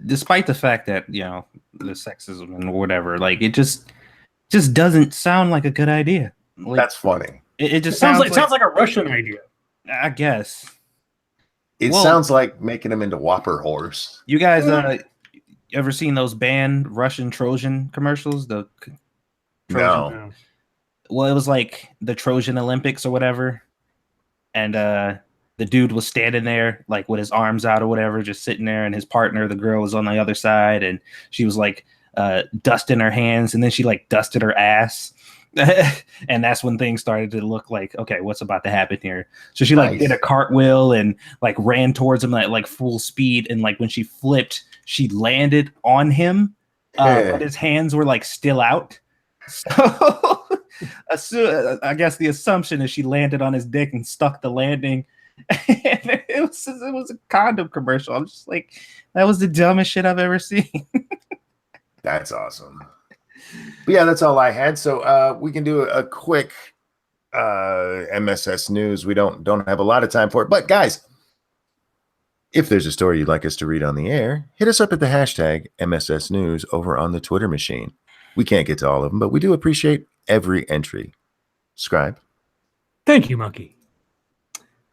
despite the fact that, you know, the sexism and whatever, like it just doesn't sound like a good idea. Like, that's funny. It just sounds like a Russian idea. I guess. It sounds like making them into Whopper whores. You guys ever seen those banned Russian Trojan commercials? The Trojan? No. Well, it was like the Trojan Olympics or whatever. And the dude was standing there like with his arms out or whatever, just sitting there, and his partner, the girl, was on the other side, and she was like dusting her hands, and then she like dusted her ass. And that's when things started to look like, okay, what's about to happen here? So she like did a cartwheel and like ran towards him like full speed, and like when she flipped, she landed on him, but his hands were like still out. So I guess the assumption is she landed on his dick and stuck the landing. it was a condom commercial. I'm just like, that was the dumbest shit I've ever seen. That's awesome. But yeah, that's all I had. So we can do a quick MSS news. We don't have a lot of time for it. But guys, if there's a story you'd like us to read on the air, hit us up at the hashtag MSS News over on the Twitter machine. We can't get to all of them, but we do appreciate every entry. Scribe. Thank you, Monkey.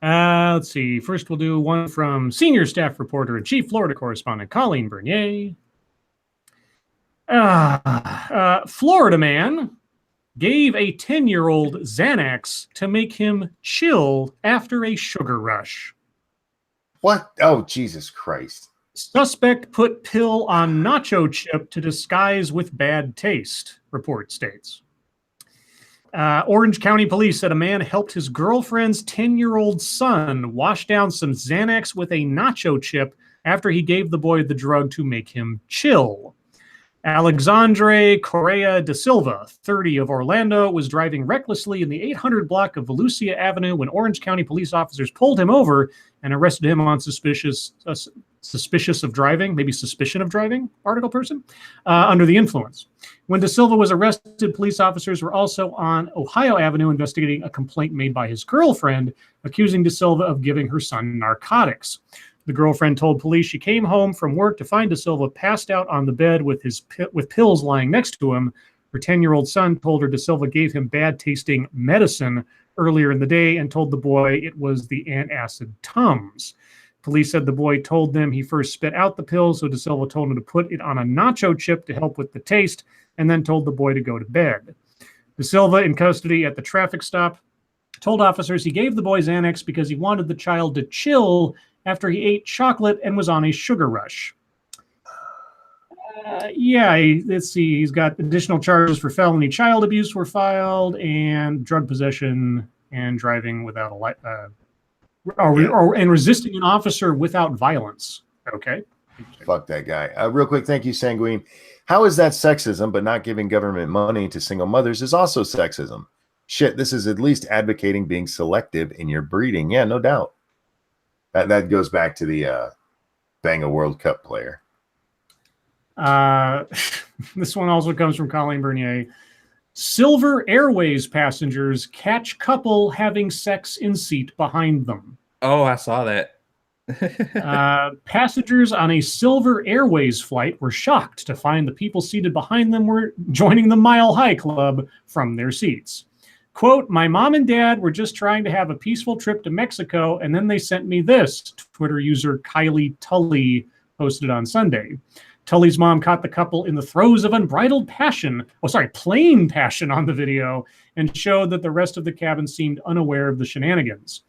Let's see. First, we'll do one from senior staff reporter and chief Florida correspondent Colleen Bernier. Florida man gave a 10-year-old Xanax to make him chill after a sugar rush. What? Oh, Jesus Christ. Suspect put pill on nacho chip to disguise with bad taste, report states. Orange County Police said a man helped his girlfriend's 10-year-old son wash down some Xanax with a nacho chip after he gave the boy the drug to make him chill. Alexandre Correa da Silva, 30 of Orlando, was driving recklessly in the 800 block of Volusia Avenue when Orange County police officers pulled him over and arrested him on suspicious of driving, maybe suspicion of driving, article person, under the influence. When da Silva was arrested, police officers were also on Ohio Avenue investigating a complaint made by his girlfriend, accusing da Silva of giving her son narcotics. The girlfriend told police she came home from work to find da Silva passed out on the bed with pills lying next to him. Her 10-year-old son told her da Silva gave him bad-tasting medicine earlier in the day and told the boy it was the antacid Tums. Police said the boy told them he first spit out the pills, so da Silva told him to put it on a nacho chip to help with the taste, and then told the boy to go to bed. Da Silva, in custody at the traffic stop, told officers he gave the boy Xanax because he wanted the child to chill after he ate chocolate and was on a sugar rush. Yeah, let's see. He's got additional charges for felony child abuse were filed, and drug possession and driving without a and resisting an officer without violence. Okay. Fuck that guy. Real quick, thank you, Sanguine. How is that sexism, but not giving government money to single mothers is also sexism? Shit, this is at least advocating being selective in your breeding. Yeah, no doubt. That goes back to the bang a World Cup player. This one also comes from Colleen Bernier. Silver Airways passengers catch couple having sex in seat behind them. Oh, I saw that. Passengers on a Silver Airways flight were shocked to find the people seated behind them were joining the Mile High Club from their seats. Quote, my mom and dad were just trying to have a peaceful trip to Mexico, and then they sent me this, Twitter user Kylie Tully posted on Sunday. Tully's mom caught the couple in the throes of unbridled passion, plain passion on the video, and showed that the rest of the cabin seemed unaware of the shenanigans.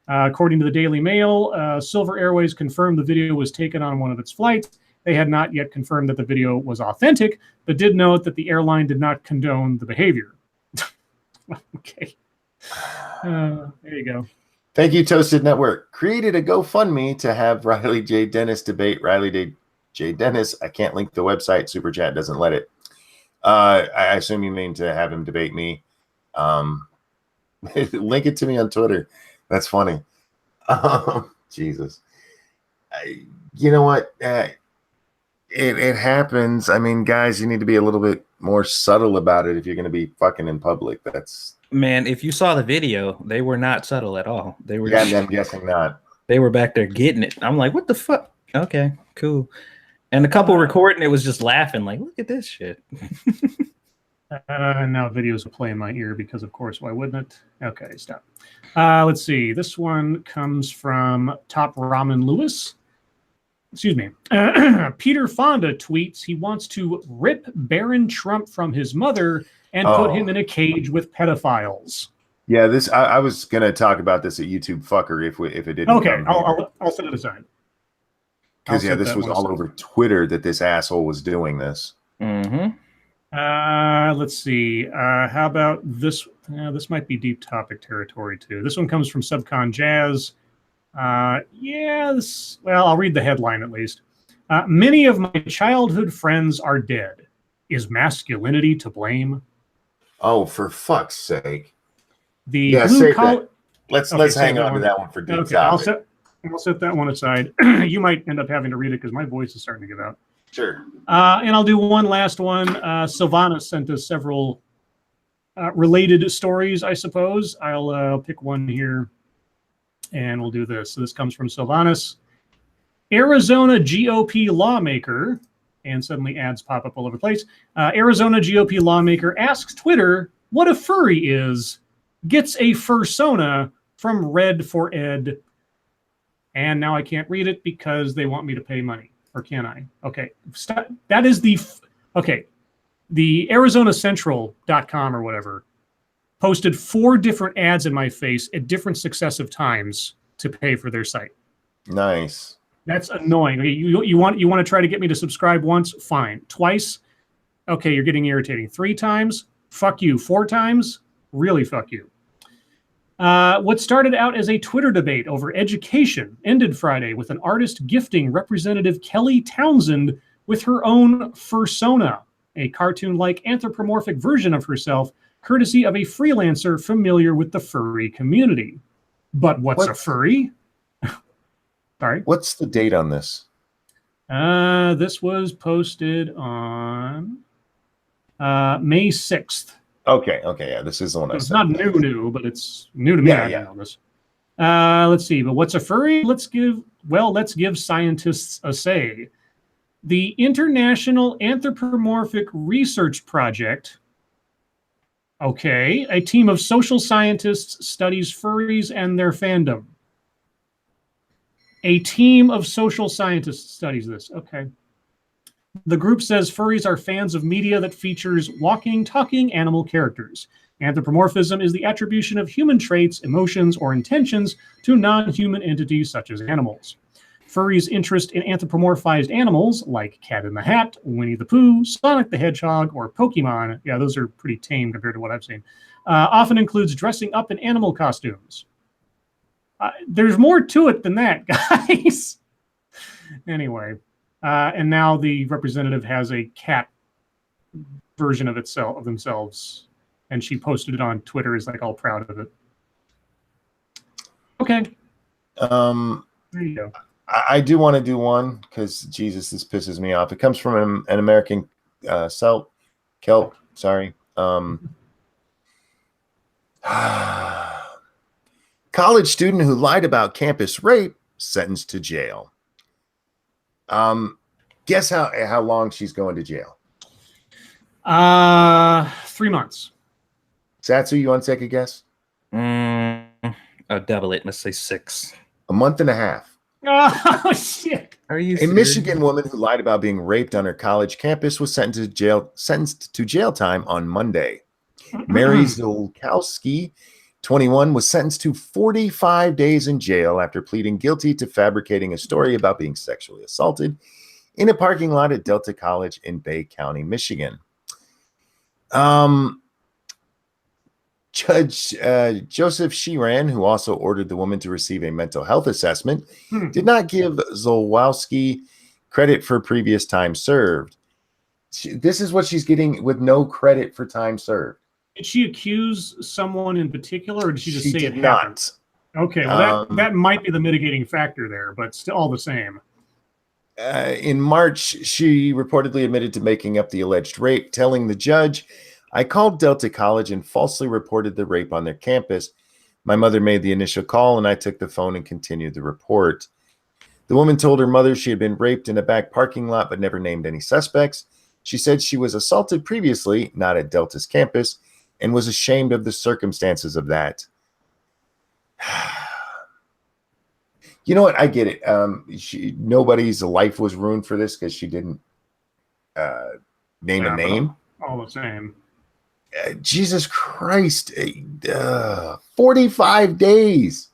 According to the Daily Mail, Silver Airways confirmed the video was taken on one of its flights. They had not yet confirmed that the video was authentic, but did note that the airline did not condone the behavior. Okay. There you go. Thank you, Toasted Network. Created a GoFundMe to have Riley J. Dennis debate Riley J. Dennis. I can't link the website. Super Chat doesn't let it. I assume you mean to have him debate me. Link it to me on Twitter. That's funny. Jesus. You know what? It happens. I mean, guys, you need to be a little bit more subtle about it if you're going to be fucking in public. That's Man, if you saw the video, they were not subtle at all. They were. Yeah, I'm guessing not. They were back there getting it. I'm like, what the fuck? Okay, cool. And the couple recording it was just laughing, like, look at this shit. Now videos will play in my ear because, of course, why wouldn't it? Okay, stop. Let's see. This one comes from Top Ramen Lewis. Excuse me. Peter Fonda tweets he wants to rip Barron Trump from his mother and put him in a cage with pedophiles. Yeah, this I was gonna talk about this at YouTube Fucker if it didn't. Okay, I'll set it aside. Because this was all over Twitter that this asshole was doing this. Mm-hmm. Let's see. How about this? This might be deep topic territory too. This one comes from Subcon Jazz. I'll read the headline at least. Many of my childhood friends are dead. Is masculinity to blame? Oh, for fuck's sake! Blue collar. Let's hang on to that one for deep topic. I'll set that one aside. You might end up having to read it because my voice is starting to give out. Sure. And I'll do one last one. Sylvana sent us several related stories, I suppose. I'll pick one here, and we'll do this. So this comes from Sylvanas. Arizona GOP lawmaker, and suddenly ads pop up all over the place. Arizona GOP lawmaker asks Twitter what a furry is, gets a fursona from Red for Ed. And now I can't read it because they want me to pay money. Or can I? Okay. That is the ArizonaCentral.com or whatever posted 4 different ads in my face at different successive times to pay for their site. Nice. That's annoying. Okay, you want to try to get me to subscribe once? Fine. Twice? Okay, you're getting irritating. 3 times? Fuck you. 4 times? Really fuck you. What started out as a Twitter debate over education ended Friday with an artist gifting Representative Kelly Townsend with her own fursona, a cartoon-like anthropomorphic version of herself, courtesy of a freelancer familiar with the furry community. But what's a furry? Sorry? What's the date on this? This was posted on May 6th. Okay, yeah, this is the one. It's not new, but it's new to me. Yeah. I know this. Let's see. But what's a furry? Let's give scientists a say. The International Anthropomorphic Research Project. Okay, a team of social scientists studies furries and their fandom. A team of social scientists studies this. Okay. The group says furries are fans of media that features walking, talking animal characters. Anthropomorphism is the attribution of human traits, emotions, or intentions to non-human entities such as animals. Furries' interest in anthropomorphized animals like Cat in the Hat, Winnie the Pooh, Sonic the Hedgehog, or Pokemon, yeah, those are pretty tame compared to what I've seen, often includes dressing up in animal costumes. There's more to it than that, guys. Anyway, and now the representative has a cat version of themselves, and she posted it on Twitter, is like all proud of it. Okay. There you go. I do want to do one because Jesus, this pisses me off. It comes from an American Kelp. Sorry. College student who lied about campus rape sentenced to jail. Guess how long she's going to jail? 3 months. Satsu, you want to take a guess? I'll double it. Let's say 6. A month and a half. Oh shit! Are you A serious? Michigan woman who lied about being raped on her college campus was sentenced to jail time on Monday. Mary Zulkowski, 21, was sentenced to 45 days in jail after pleading guilty to fabricating a story about being sexually assaulted in a parking lot at Delta College in Bay County, Michigan. Judge Joseph Sheeran, who also ordered the woman to receive a mental health assessment, did not give Zolwowski credit for previous time served. This is what she's getting with no credit for time served. Did she accuse someone in particular, or did she just say did it not. happened? Okay, well that might be the mitigating factor there, but still all the same. In March, she reportedly admitted to making up the alleged rape, telling the judge, "I called Delta College and falsely reported the rape on their campus. My mother made the initial call and I took the phone and continued the report." The woman told her mother she had been raped in a back parking lot but never named any suspects. She said she was assaulted previously, not at Delta's campus, and was ashamed of the circumstances of that. You know what? I get it. Nobody's life was ruined for this because she didn't name a name. All the same. Jesus Christ, 45 days.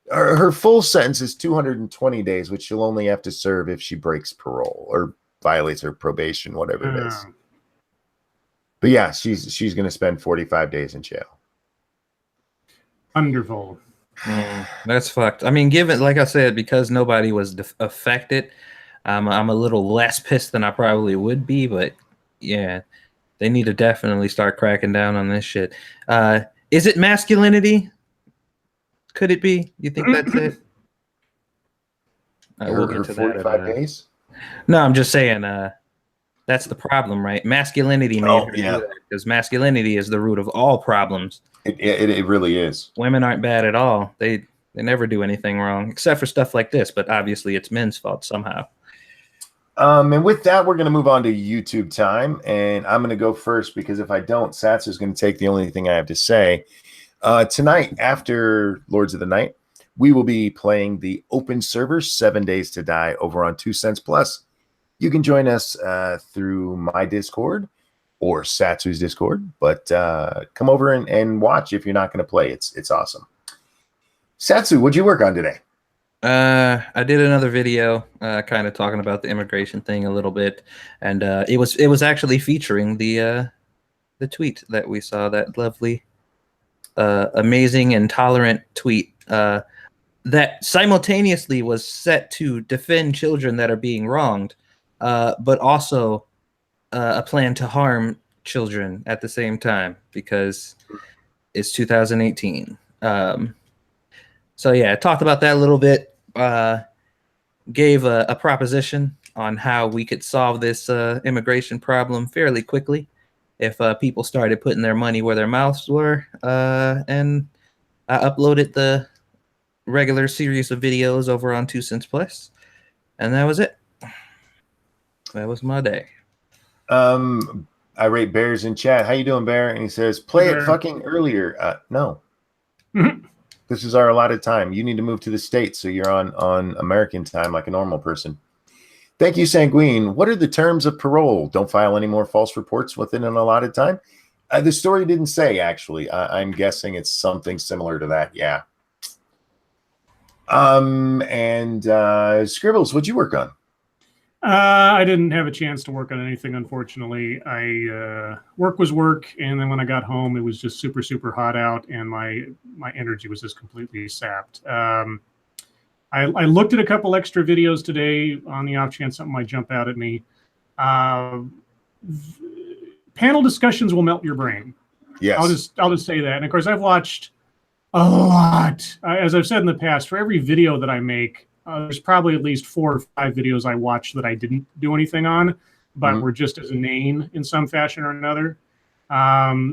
Her full sentence is 220 days, which she'll only have to serve if she breaks parole or violates her probation, whatever it is. But yeah, she's going to spend 45 days in jail. Wonderful. That's fucked. I mean, given, like I said, because nobody was affected, I'm a little less pissed than I probably would be, but yeah. They need to definitely start cracking down on this shit. Is it masculinity? Could it be? You think that's it? We'll get to 45 days? No, I'm just saying that's the problem, right? Masculinity made her do that, because masculinity is the root of all problems. It really is. Women aren't bad at all. They never do anything wrong, except for stuff like this, but obviously it's men's fault somehow. And with that, we're going to move on to YouTube time. And I'm going to go first because if I don't, Satsu is going to take the only thing I have to say. Tonight, after Lords of the Night, we will be playing the open server 7 Days to Die over on 2 Cents Plus. You can join us through my Discord or Satsu's Discord, but come over and watch if you're not going to play. It's awesome. Satsu, what'd you work on today? I did another video kind of talking about the immigration thing a little bit, and it was actually featuring the tweet that we saw, that lovely amazing and tolerant tweet that simultaneously was set to defend children that are being wronged, but also a plan to harm children at the same time because it's 2018. So yeah, I talked about that a little bit. Gave a proposition on how we could solve this immigration problem fairly quickly if people started putting their money where their mouths were. And I uploaded the regular series of videos over on 2 Cents Plus, and that was it. That was my day. I rate Bears in chat. How you doing, Bear? And he says, play it fucking earlier. No. This is our allotted time. You need to move to the States, so you're on American time like a normal person. Thank you, Sanguine. What are the terms of parole? Don't file any more false reports within an allotted time? The story didn't say, actually. I'm guessing it's something similar to that, yeah. And Scribbles, what'd you work on? I didn't have a chance to work on anything, unfortunately. Work was work, and then when I got home, it was just super, super hot out, and my energy was just completely sapped. I looked at a couple extra videos today on the off chance something might jump out at me. Uh, Panel discussions will melt your brain. Yes. I'll just say that. And of course, I've watched a lot. As I've said in the past, for every video that I make, there's probably at least 4 or 5 videos I watched that I didn't do anything on, but were just as inane in some fashion or another.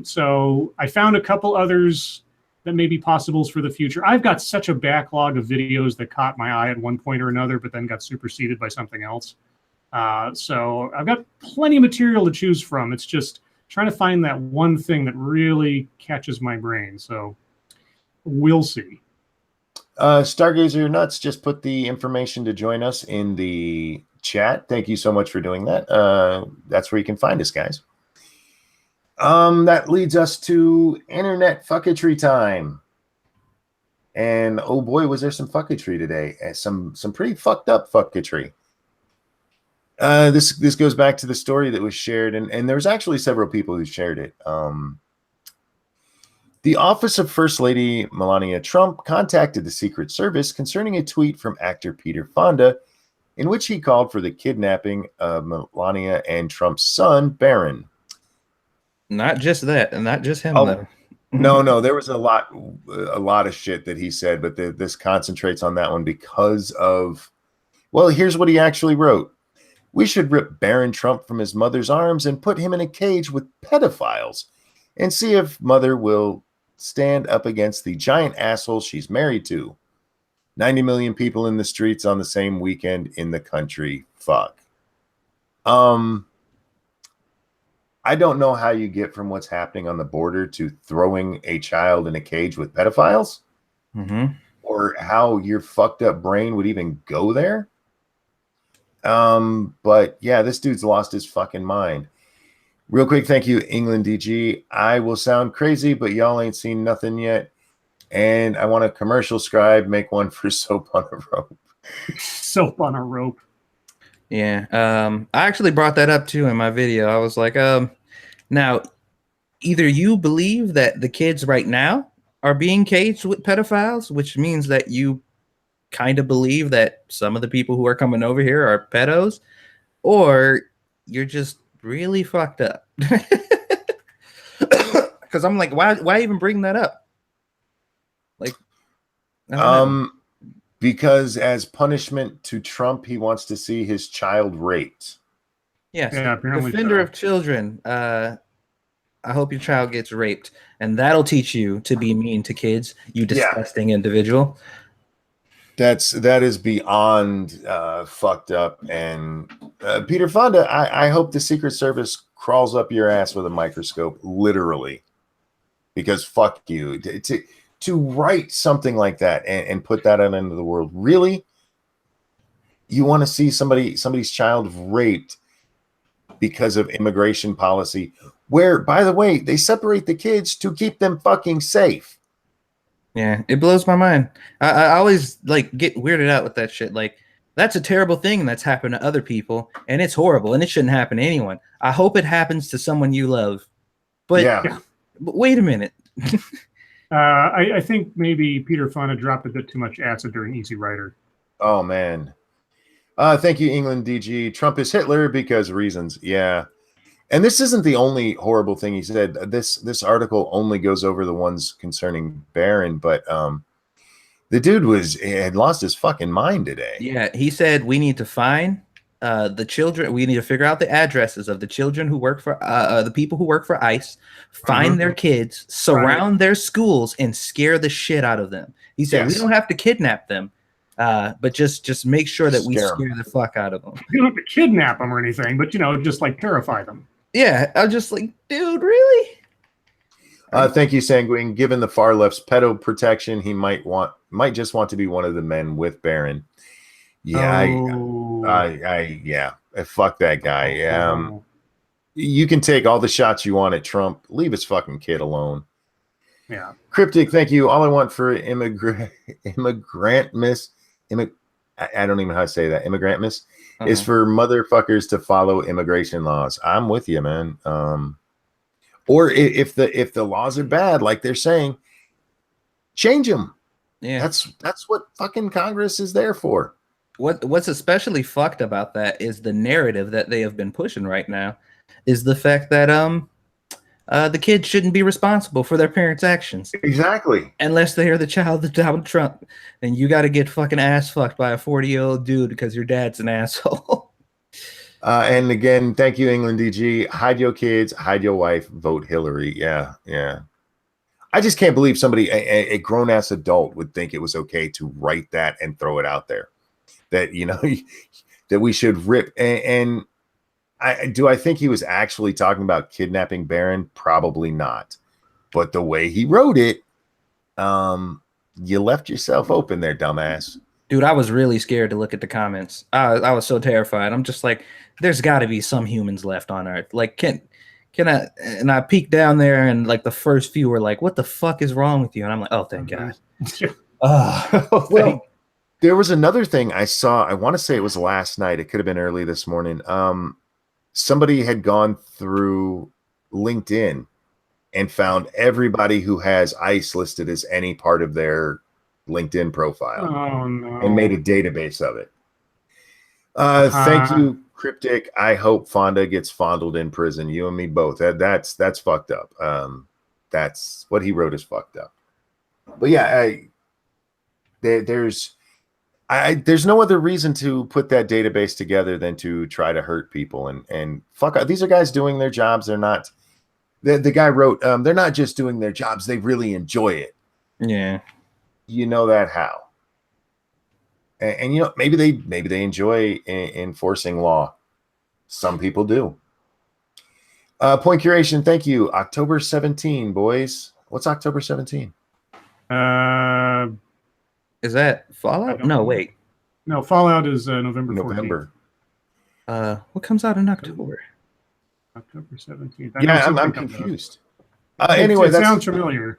So I found a couple others that may be possibles for the future. I've got such a backlog of videos that caught my eye at one point or another, but then got superseded by something else. So I've got plenty of material to choose from. It's just trying to find that one thing that really catches my brain. So we'll see. Stargazer Nuts just put the information to join us in the chat. Thank you so much for doing that. That's where you can find us, guys. That leads us to internet fucketry time. And oh boy, was there some fucketry today. Some pretty fucked up fucketry. This goes back to the story that was shared, and there was actually several people who shared it. The office of First Lady Melania Trump contacted the Secret Service concerning a tweet from actor Peter Fonda in which he called for the kidnapping of Melania and Trump's son, Barron. Not just that, and not just him, though. No, there was a lot of shit that he said, but this concentrates on that one because of, well, here's what he actually wrote. We should rip Barron Trump from his mother's arms and put him in a cage with pedophiles and see if mother will stand up against the giant asshole she's married to. 90 million people in the streets on the same weekend in the country. Fuck. I don't know how you get from what's happening on the border to throwing a child in a cage with pedophiles, or how your fucked up brain would even go there. But yeah, this dude's lost his fucking mind. Real quick, thank you, England DG. I will sound crazy, but y'all ain't seen nothing yet. And I want a commercial Scribe, make one for soap on a rope. Soap on a rope. Yeah. I actually brought that up too in my video. I was like, now, either you believe that the kids right now are being caged with pedophiles, which means that you kind of believe that some of the people who are coming over here are pedos, or you're just really fucked up. Because I'm like, why even bring that up? Like, because as punishment to Trump, he wants to see his child raped. Yes, yeah, defender of children. I hope your child gets raped, and that'll teach you to be mean to kids. You disgusting individual. That is beyond fucked up. And Peter Fonda, I hope the Secret Service crawls up your ass with a microscope, literally, because fuck you. To write something like that and put that out into the world, really? You want to see somebody's child raped because of immigration policy, where, by the way, they separate the kids to keep them fucking safe. Yeah, it blows my mind. I always like get weirded out with that shit. Like, that's a terrible thing that's happened to other people, and it's horrible, and it shouldn't happen to anyone. I hope it happens to someone you love. But, but wait a minute. I think maybe Peter Fonda dropped a bit too much acid during Easy Rider. Oh, man. Thank you, England DG. Trump is Hitler because reasons. Yeah. And this isn't the only horrible thing he said. This article only goes over the ones concerning Barron, but the dude had lost his fucking mind today. Yeah, he said we need to find the children. We need to figure out the addresses of the children who work for the people who work for ICE, find their kids, surround their schools, and scare the shit out of them. He said we don't have to kidnap them, but just make sure that we scare the fuck out of them. You don't have to kidnap them or anything, but just like terrify them. Yeah, I was just like, dude, really? Thank you, Sanguine. Given the far left's pedo protection, he might just want to be one of the men with Barron. Yeah, fuck that guy. You can take all the shots you want at Trump. Leave his fucking kid alone. Yeah. Cryptic, thank you. All I want for I don't even know how to say that. Immigrant miss is for motherfuckers to follow immigration laws. I'm with you, man. Or if the laws are bad, like they're saying, change them. Yeah. That's what fucking Congress is there for. What's especially fucked about that is the narrative that they have been pushing right now is the fact that the kids shouldn't be responsible for their parents' actions. Exactly. Unless they are the child of Donald Trump. Then you got to get fucking ass fucked by a 40-year-old dude because your dad's an asshole. And again, thank you, England DG. Hide your kids, hide your wife, vote Hillary. Yeah, yeah. I just can't believe somebody, a grown-ass adult, would think it was okay to write that and throw it out there. That, you know, that we should rip. And I think he was actually talking about kidnapping Barron? Probably not. But the way he wrote it, you left yourself open there, dumbass. Dude, I was really scared to look at the comments. I was so terrified. I'm just like, there's got to be some humans left on Earth. Like, can I? And I peeked down there, and like the first few were like, "What the fuck is wrong with you?" And I'm like, "Oh, thank God." Well, there was another thing I saw. I want to say it was last night. It could have been early this morning. Somebody had gone through LinkedIn and found everybody who has ICE listed as any part of their LinkedIn profile. Oh, no. And made a database of it. Thank you, Cryptic. I hope Fonda gets fondled in prison. You and me both. That's fucked up. That's what he wrote is fucked up. But yeah, there's no other reason to put that database together than to try to hurt people and fuck. These are guys doing their jobs. They're not. The guy wrote, they're not just doing their jobs. They really enjoy it. Yeah. You know that how. And you know, maybe they enjoy enforcing law. Some people do. Point Curation, thank you. October 17, boys. What's October 17? Is that Fallout? No, wait. No, Fallout is November 14th. November. What comes out in October? October 17th. Yeah, I'm confused. Anyway, it sounds familiar.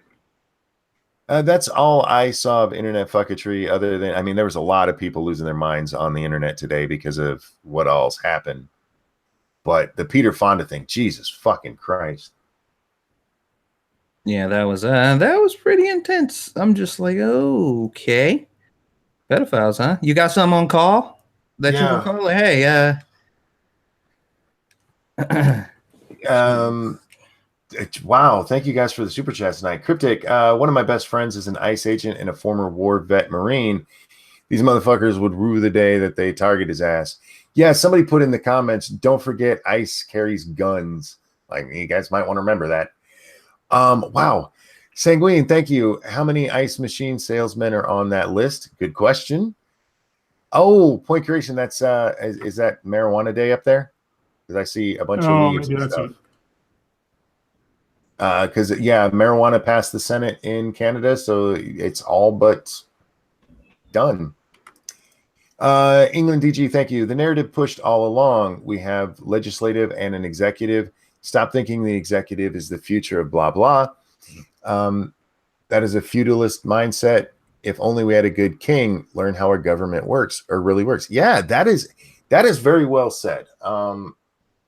That's all I saw of internet fucketry. Other than, I mean, there was a lot of people losing their minds on the internet today because of what all's happened. But the Peter Fonda thing, Jesus fucking Christ. Yeah, that was pretty intense. I'm just like, oh, okay. Pedophiles, huh? You got some on call that you can call? Like, hey, wow, thank you guys for the super chat tonight. Cryptic, one of my best friends is an ICE agent and a former war vet Marine. These motherfuckers would rue the day that they target his ass. Yeah, somebody put in the comments, don't forget ICE carries guns. Like, you guys might want to remember that. Wow. Sanguine, thank you. How many ICE machine salesmen are on that list? Good question. Oh, Point Curation, that's is that marijuana day up there? Because I see a bunch of leaves and stuff. Because marijuana passed the Senate in Canada, so it's all but done. England DG, thank you. The narrative pushed all along. We have legislative and an executive. Stop thinking the executive is the future of blah blah. That is a feudalist mindset. If only we had a good king, learn how our government works or really works. Yeah, that is very well said.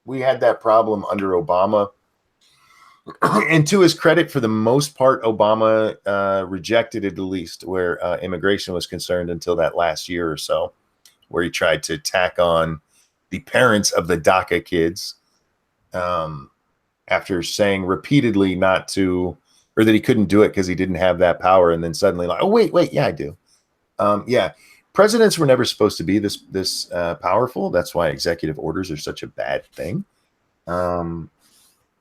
We had that problem under Obama. And to his credit, for the most part, Obama rejected it, at least where immigration was concerned, until that last year or so, where he tried to tack on the parents of the DACA kids after saying repeatedly not to, or that he couldn't do it because he didn't have that power. And then suddenly like, oh, wait, yeah, I do. Presidents were never supposed to be this powerful. That's why executive orders are such a bad thing.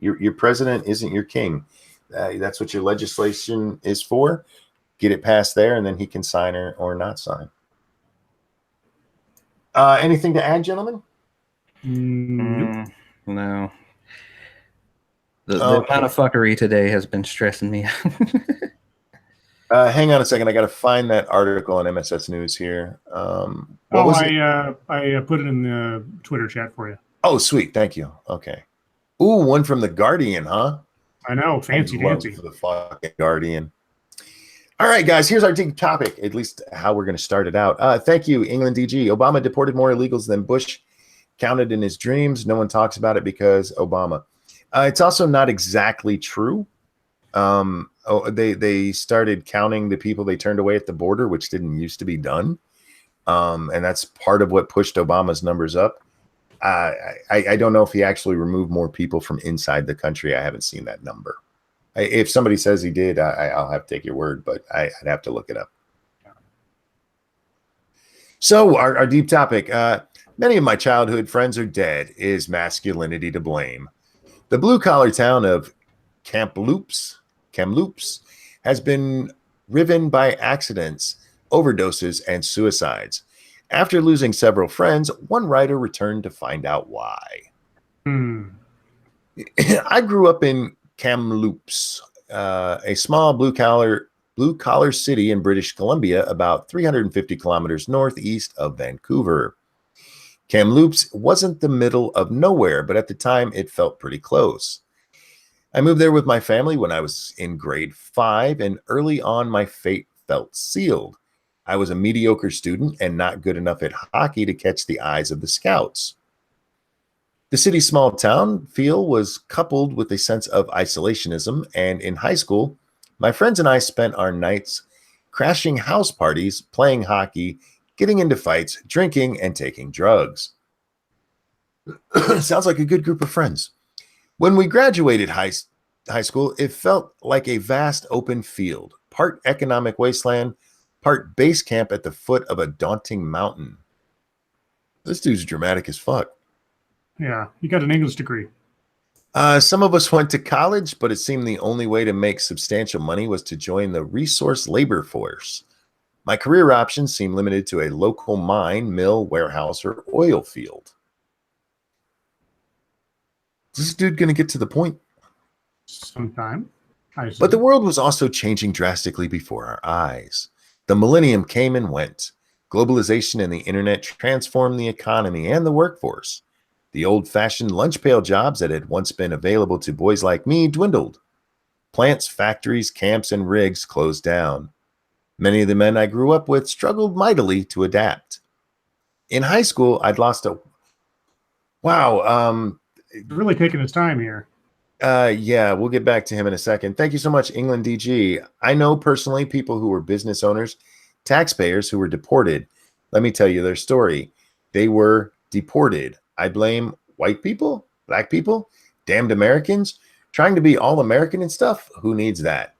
Your president isn't your king. That's what your legislation is for. Get it passed there, and then he can sign or not sign. Anything to add, gentlemen? Nope. No. The amount of fuckery today has been stressing me out. Hang on a second. I got to find that article on MSS News here. I put it in the Twitter chat for you. Oh, sweet. Thank you. Okay. Ooh, one from The Guardian, huh? I know, fancy I love dancy. the fucking Guardian. All right, guys, here's our deep topic, at least how we're going to start it out. Thank you, England DG. Obama deported more illegals than Bush counted in his dreams. No one talks about it because Obama. It's also not exactly true. They started counting the people they turned away at the border, which didn't used to be done. And that's part of what pushed Obama's numbers up. I don't know if he actually removed more people from inside the country. I haven't seen that number. If somebody says he did, I'll have to take your word, but I'd have to look it up. So our deep topic, many of my childhood friends are dead. Is masculinity to blame? The blue-collar town of Kamloops has been riven by accidents, overdoses, and suicides. After losing several friends, one writer returned to find out why. I grew up in Kamloops, a small blue-collar city in British Columbia, about 350 kilometers northeast of Vancouver. Kamloops wasn't the middle of nowhere, but at the time it felt pretty close. I moved there with my family when I was in grade 5, and early on my fate felt sealed. I was a mediocre student and not good enough at hockey to catch the eyes of the scouts. The city's small town feel was coupled with a sense of isolationism, and in high school, my friends and I spent our nights crashing house parties, playing hockey, getting into fights, drinking, and taking drugs. Sounds like a good group of friends. When we graduated high school, it felt like a vast open field, part economic wasteland, part base camp at the foot of a daunting mountain. This dude's dramatic as fuck. Yeah, you got an English degree. Some of us went to college, but it seemed the only way to make substantial money was to join the resource labor force. My career options seemed limited to a local mine, mill, warehouse, or oil field. Is this dude going to get to the point? Sometime. But the world was also changing drastically before our eyes. The millennium came and went. Globalization and the internet transformed the economy and the workforce. The old-fashioned lunch pail jobs that had once been available to boys like me dwindled. Plants, factories, camps, and rigs closed down. Many of the men I grew up with struggled mightily to adapt. In high school, I'd lost a... Wow, really taking his time here. Yeah, we'll get back to him in a second. Thank you so much, England DG. I know personally people who were business owners, taxpayers who were deported. Let me tell you their story. They were deported. I blame white people, black people, damned Americans, trying to be all American and stuff. Who needs that?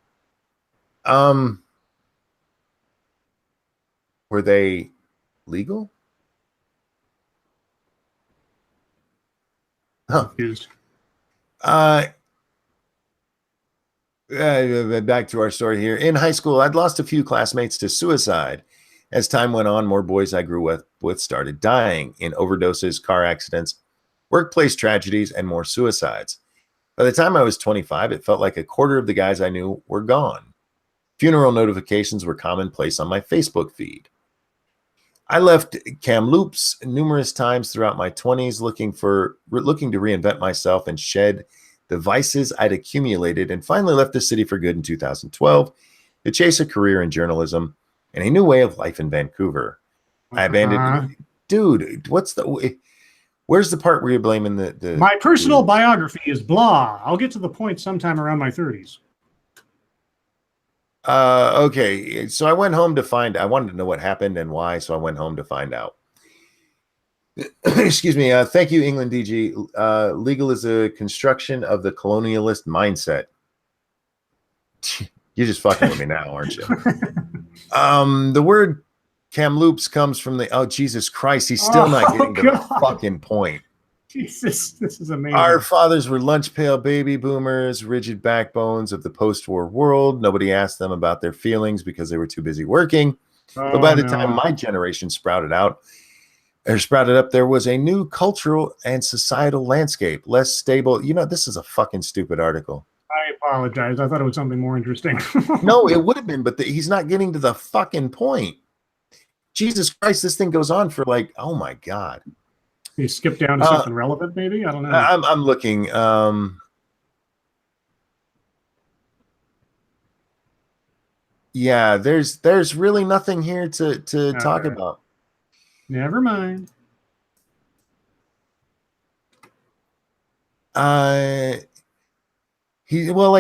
Were they legal? Huh. Confused. Back to our story here. In high school, I'd lost a few classmates to suicide. As time went on, more boys I grew up with started dying in overdoses, car accidents, workplace tragedies, and more suicides. By the time I was 25, it felt like a quarter of the guys I knew were gone. Funeral notifications were commonplace on my Facebook feed. I left Kamloops numerous times throughout my 20s looking to reinvent myself and shed the vices I'd accumulated, and finally left the city for good in 2012 to chase a career in journalism and a new way of life in Vancouver. I abandoned... Dude, where's the part where you're blaming the... My personal biography is blah. I'll get to the point sometime around my 30s. Okay, so I went home to I wanted to know what happened and why, so I went home to find out. Excuse me. Thank you, England DG. Legal is a construction of the colonialist mindset. You're just fucking with me now, aren't you? The word Kamloops comes from the... Oh, Jesus Christ. He's still not getting to the fucking point. Jesus, this is amazing. Our fathers were lunch pail baby boomers, rigid backbones of the post-war world. Nobody asked them about their feelings because they were too busy working. But by the time my generation sprouted up, there was a new cultural and societal landscape, less stable. You know, this is a fucking stupid article. I apologize. I thought it was something more interesting. No, it would have been, but he's not getting to the fucking point. Jesus Christ, this thing goes on for like, oh my God. You skip down to something relevant, maybe? I don't know. I'm looking. Yeah, there's really nothing here to talk right. about. Never mind. Like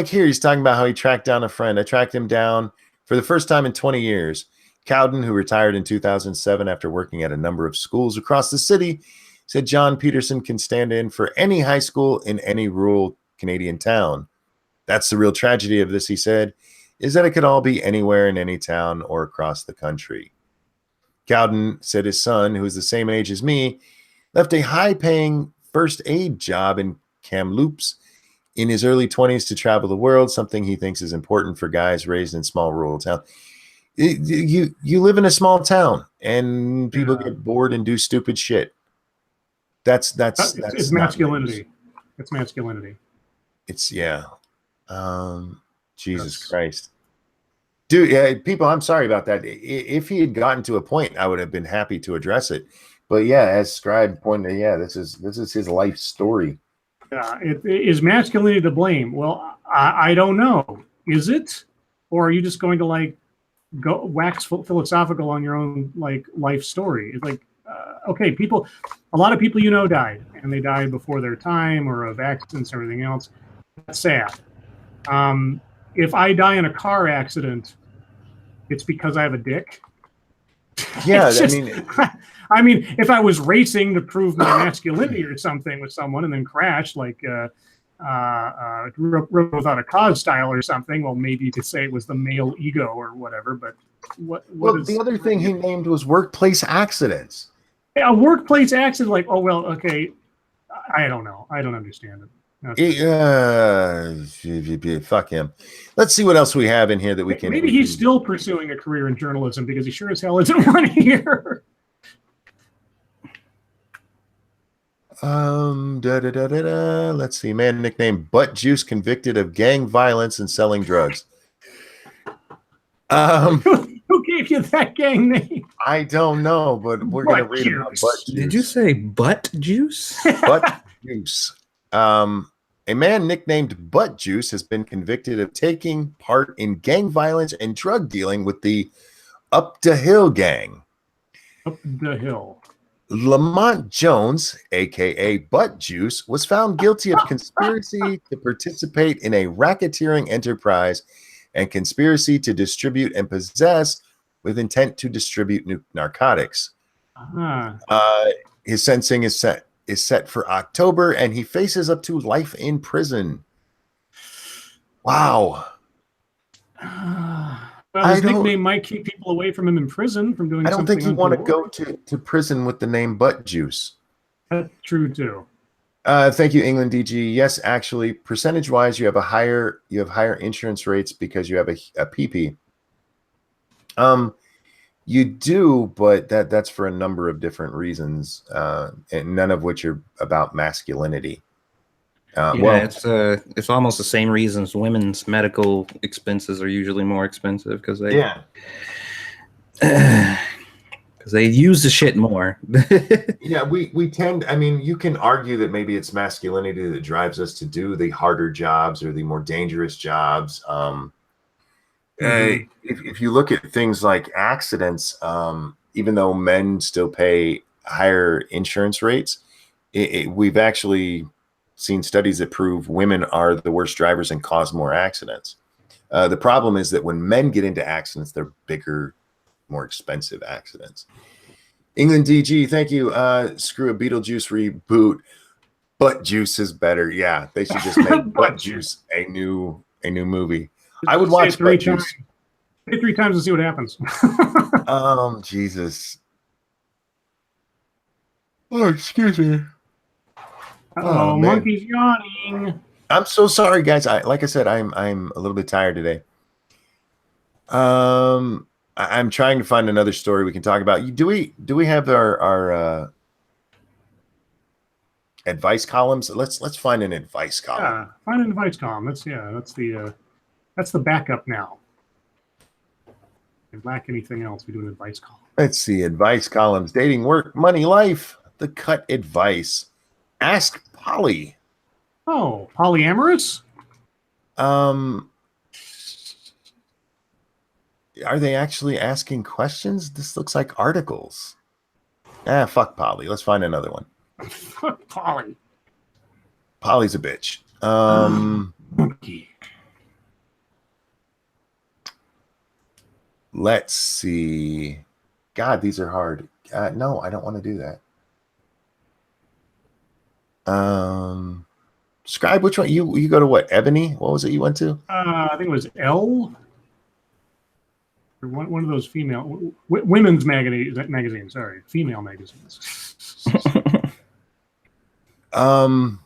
here, he's talking about how he tracked down a friend. I tracked him down for the first time in 20 years. Cowden, who retired in 2007 after working at a number of schools across the city, said John Peterson can stand in for any high school in any rural Canadian town. That's the real tragedy of this, he said, is that it could all be anywhere in any town or across the country. Cowden said his son, who is the same age as me, left a high-paying first aid job in Kamloops in his early 20s to travel the world, something he thinks is important for guys raised in small rural towns. You live in a small town and people get bored and do stupid shit. That's It's masculinity. It's masculinity. It's Jesus Christ. Dude, yeah, people, I'm sorry about that. If he had gotten to a point, I would have been happy to address it. But yeah, as Scribe pointed, this is his life story. Is masculinity to blame? Well, I don't know. Is it, or are you just going to like go wax philosophical on your own like life story? It's like, okay, a lot of people died, and they died before their time or of accidents and everything else. That's sad. If I die in a car accident, it's because I have a dick. Yeah, I mean, if I was racing to prove my masculinity or something with someone and then crashed, like without a cause style or something, well, maybe you could say it was the male ego or whatever. But the other thing he named was workplace accidents. A workplace accident, like, oh well, okay, I don't know, I don't understand it. Fuck him. Let's see what else we have in here that we can. Maybe he's still pursuing a career in journalism because he sure as hell isn't one here. Let's see. Man nicknamed Butt Juice convicted of gang violence and selling drugs. Who gave you that gang name? I don't know, but we're going to read about Butt Juice. Did you say butt juice? Butt Juice. A man nicknamed Butt Juice has been convicted of taking part in gang violence and drug dealing with the Up the Hill gang. Up the Hill. Lamont Jones, a.k.a. Butt Juice, was found guilty of conspiracy to participate in a racketeering enterprise and conspiracy to distribute and possess with intent to distribute narcotics. His sentencing is set for October, and he faces up to life in prison. Wow. Well, his nickname might keep people away from him in prison from doing. I don't think you want to go to prison with the name Butt Juice. That's true too. Thank you, England DG. Yes, actually, percentage-wise, you have higher insurance rates because you have a PP. You do, but that's for a number of different reasons, and none of which are about masculinity. It's almost the same reasons women's medical expenses are usually more expensive because they use the shit more. Yeah, we tend. I mean, you can argue that maybe it's masculinity that drives us to do the harder jobs or the more dangerous jobs. If you look at things like accidents, even though men still pay higher insurance rates, we've actually seen studies that prove women are the worst drivers and cause more accidents. The problem is that when men get into accidents, they're bigger, more expensive accidents. England DG, thank you. Screw a Beetlejuice reboot. Butt Juice is better. Yeah, they should just make Butt Juice a new movie. I would watch Butt Juice. Say it 3 times and see what happens. Jesus. Oh, excuse me. Oh, monkey's yawning. I'm so sorry, guys. Like I said, I'm a little bit tired today. I'm trying to find another story we can talk about. Do we have our advice columns? Let's find an advice column. Yeah, find an advice column. That's the backup now. If we lack anything else, we do an advice column. Let's see, advice columns: dating, work, money, life. The cut advice. Ask Polly. Oh, polyamorous? Are they actually asking questions? This looks like articles. Ah, fuck Polly. Let's find another one. Fuck Polly. Polly's a bitch. Let's see. God, these are hard. No, I don't want to do that. Scribe, which one? You go to what? Ebony? What was it you went to? I think it was L. Or one of those female women's magazines. Sorry, female magazines. All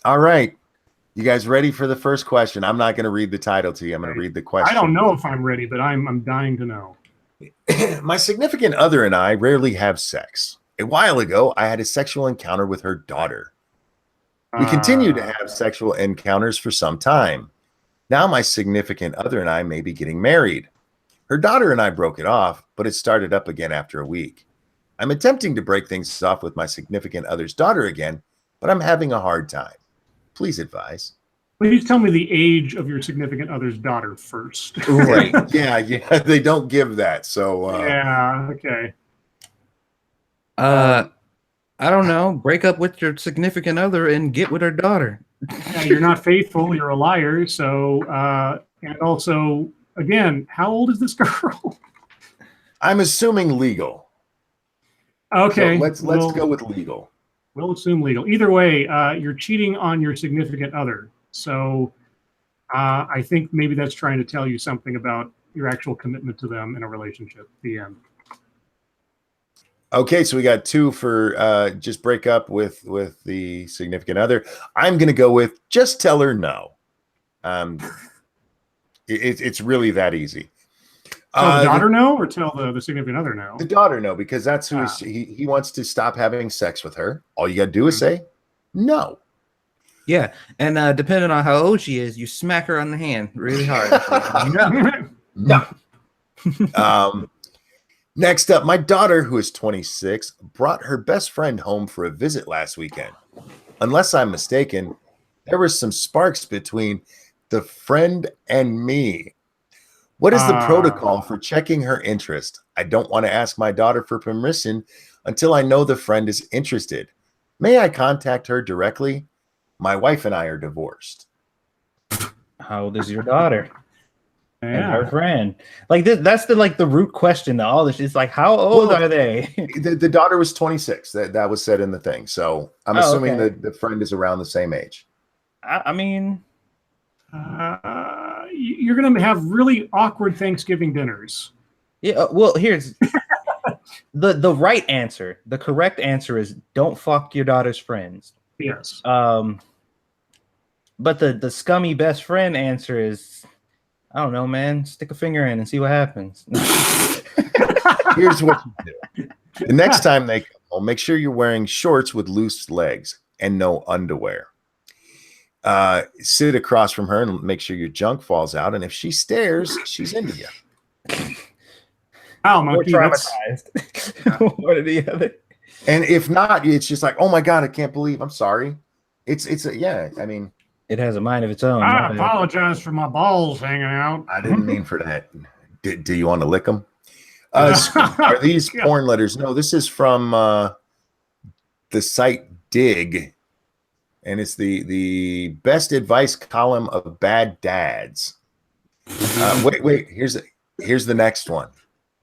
right. You guys ready for the first question? I'm not going to read the title to you. I'm going to read the question. I don't know if I'm ready, but I'm dying to know. My significant other and I rarely have sex. A while ago, I had a sexual encounter with her daughter. We continue to have sexual encounters for some time. Now my significant other and I may be getting married. Her daughter and I broke it off, but it started up again after a week. I'm attempting to break things off with my significant other's daughter again, but I'm having a hard time. Please advise. Please tell me the age of your significant other's daughter first. Right. Yeah. They don't give that. So yeah. Okay. I don't know. Break up with your significant other and get with her daughter. Yeah, you're not faithful. You're a liar. So, and also, again, how old is this girl? I'm assuming legal. Okay. So let's go with legal. We'll assume legal. Either way, you're cheating on your significant other. So I think maybe that's trying to tell you something about your actual commitment to them in a relationship. The end. Okay, so we got 2 for just break up with the significant other. I'm going to go with just tell her no. It's really that easy. Tell the daughter no, or tell the significant other no? The daughter no, because that's who he wants to stop having sex with her. All you got to do is say no. Yeah, and depending on how old she is, you smack her on the hand really hard. No. Next up, my daughter, who is 26, brought her best friend home for a visit last weekend. Unless I'm mistaken, there were some sparks between the friend and me. What is the protocol for checking her interest? I don't want to ask my daughter for permission until I know the friend is interested. May I contact her directly? My wife and I are divorced. How old is your daughter? Yeah. And her friend. Like that's the root question to all this. It's like, how old are they? The daughter was 26. That was said in the thing. So I'm assuming that the friend is around the same age. I mean, you're going to have really awkward Thanksgiving dinners. Yeah. Well, here's the right answer. The correct answer is don't fuck your daughter's friends. Yes. But the scummy best friend answer is, I don't know, man. Stick a finger in and see what happens. Here's what you do. The next time they come home, make sure you're wearing shorts with loose legs and no underwear. Sit across from her and make sure your junk falls out. And if she stares, she's into you. Oh, More traumatized. One or the other. And if not, it's just like, oh my God, I can't believe. I'm sorry. Yeah. I mean, it has a mind of its own. I apologize for my balls hanging out. I didn't mean for that. Do you want to lick them? Are these porn letters? No, this is from the site Dig, and it's the best advice column of bad dads. Wait. Here's the next one.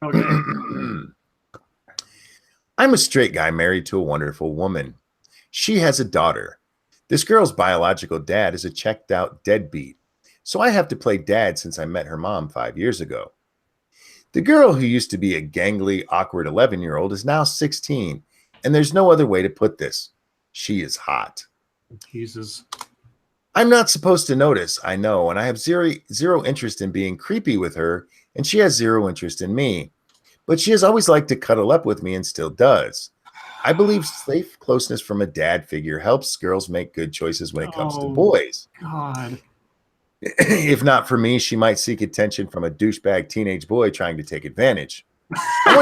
Okay. I'm a straight guy married to a wonderful woman. She has a daughter. This girl's biological dad is a checked out deadbeat, so I have to play dad since I met her mom 5 years ago. The girl who used to be a gangly, awkward 11-year-old is now 16, and there's no other way to put this. She is hot. Jesus. I'm not supposed to notice, I know, and I have zero interest in being creepy with her, and she has zero interest in me. But she has always liked to cuddle up with me and still does. I believe safe closeness from a dad figure helps girls make good choices when it comes to boys. God. If not for me, she might seek attention from a douchebag teenage boy trying to take advantage. I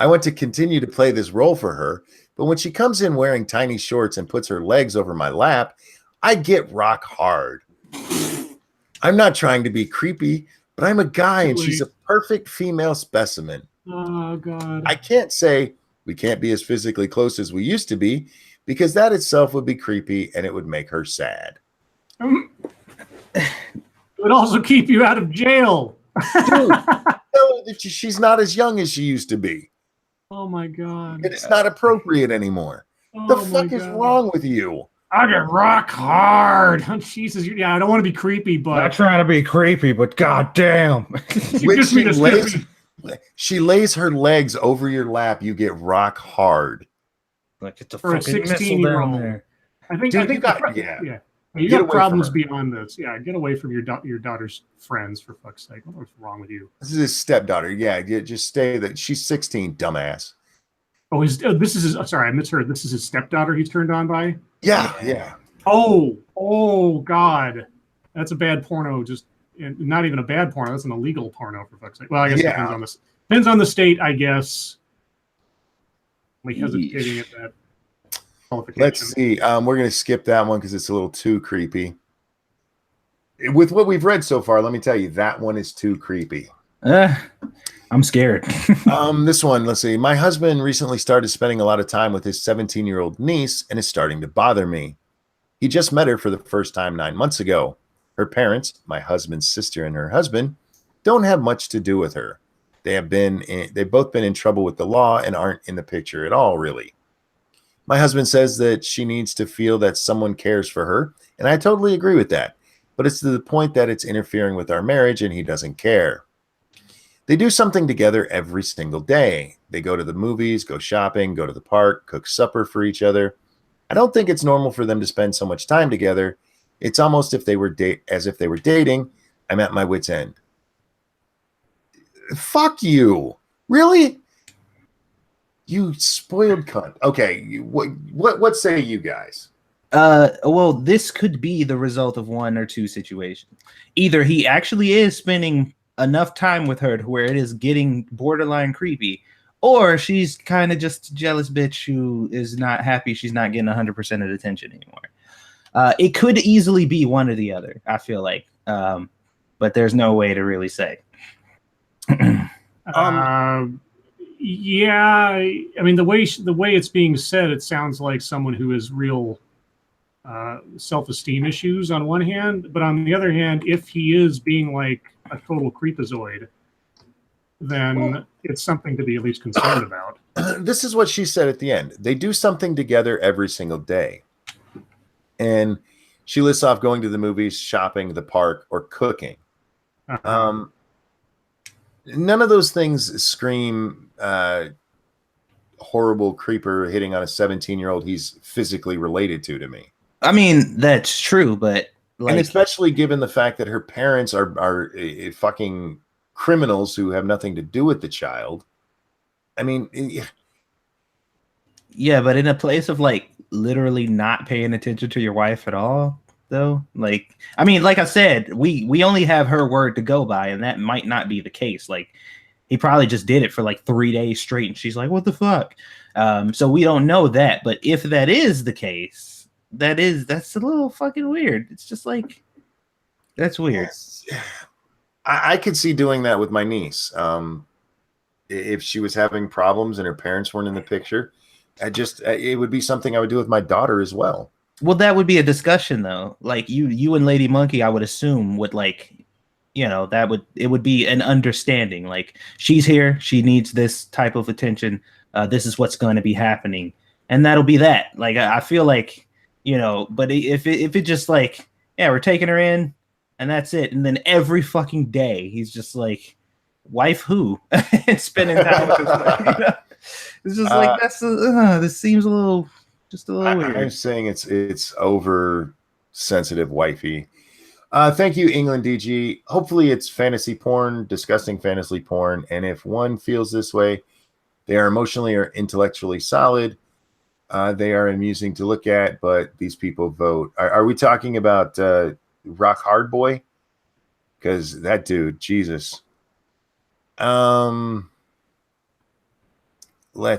want to continue to play this role for her, but when she comes in wearing tiny shorts and puts her legs over my lap, I get rock hard. I'm not trying to be creepy, but I'm a guy and she's a perfect female specimen. Oh, God. I can't say we can't be as physically close as we used to be because that itself would be creepy and it would make her sad. It would also keep you out of jail. Dude, no, she's not as young as she used to be. Oh, my God. And it's not appropriate anymore. The fuck is wrong with you? I get rock hard. Oh, Jesus. Yeah, I don't want to be creepy, but... Not trying to be creepy, but goddamn. She lays her legs over your lap, you get rock hard. Like it's a For fucking a missile 16-year-old. down there. I think Dude, you got You got problems beyond this. Yeah, get away from your daughter's friends, for fuck's sake. What's wrong with you? This is his stepdaughter. Yeah, just stay that. She's 16, dumbass. Oh, sorry, I misheard. This is his stepdaughter he's turned on by? Yeah. Oh, God. That's a bad porno. Just not even a bad porno. That's an illegal porno, for fuck's sake. Well, I guess it depends on the state, I guess. Only hesitating at that qualification. Let's see. We're going to skip that one because it's a little too creepy. With what we've read so far, let me tell you, that one is too creepy. I'm scared. This one, let's see. My husband recently started spending a lot of time with his 17-year-old niece, and it's starting to bother me. He just met her for the first time 9 months ago. Her parents, my husband's sister and her husband, don't have much to do with her. They've both been in trouble with the law and aren't in the picture at all, really. My husband says that she needs to feel that someone cares for her, and I totally agree with that. But it's to the point that it's interfering with our marriage, and he doesn't care. They do something together every single day. They go to the movies, go shopping, go to the park, cook supper for each other. I don't think it's normal for them to spend so much time together. It's almost as if they were dating. I'm at my wit's end. Fuck you. Really? You spoiled cunt. Okay, what say you guys? Well, this could be the result of one or two situations. Either he actually is spending enough time with her to where it is getting borderline creepy, or she's kind of just a jealous bitch who is not happy she's not getting 100% of the attention anymore. It could easily be one or the other, I feel like. But there's no way to really say. Yeah, I mean, the way it's being said, it sounds like someone who has real self-esteem issues on one hand, but on the other hand, if he is being like a total creepazoid, then it's something to be at least concerned about. This is what she said at the end. They do something together every single day. And she lists off going to the movies, shopping, the park, or cooking. None of those things scream horrible creeper hitting on a 17-year-old he's physically related to me. I mean, that's true, but and especially given the fact that her parents are fucking criminals who have nothing to do with the child. I mean, yeah, but in a place of like literally not paying attention to your wife at all, though, like, I mean, like I said, we only have her word to go by, and that might not be the case. Like, he probably just did it for like 3 days straight, and she's like, "What the fuck?" So we don't know that, but if that is the case, that's a little fucking weird. It's just like, that's weird. I could see doing that with my niece. If she was having problems and her parents weren't in the picture, it would be something I would do with my daughter as well. Well, that would be a discussion though. Like you and Lady Monkey, I would assume would like, it would be an understanding. Like, she's here, she needs this type of attention. This is what's going to be happening, and that'll be that. Like, I feel like, but if it just like, yeah, we're taking her in, and that's it, and then every fucking day he's just like, wife who, and spending time with his wife. It's just like, this seems a little weird. I'm saying it's over sensitive wifey. Thank you, England DG. Hopefully it's fantasy porn, disgusting fantasy porn, and if one feels this way, they are emotionally or intellectually solid. They are amusing to look at, but these people vote. Are we talking about Rock Hard Boy? Because that dude, Jesus. Let's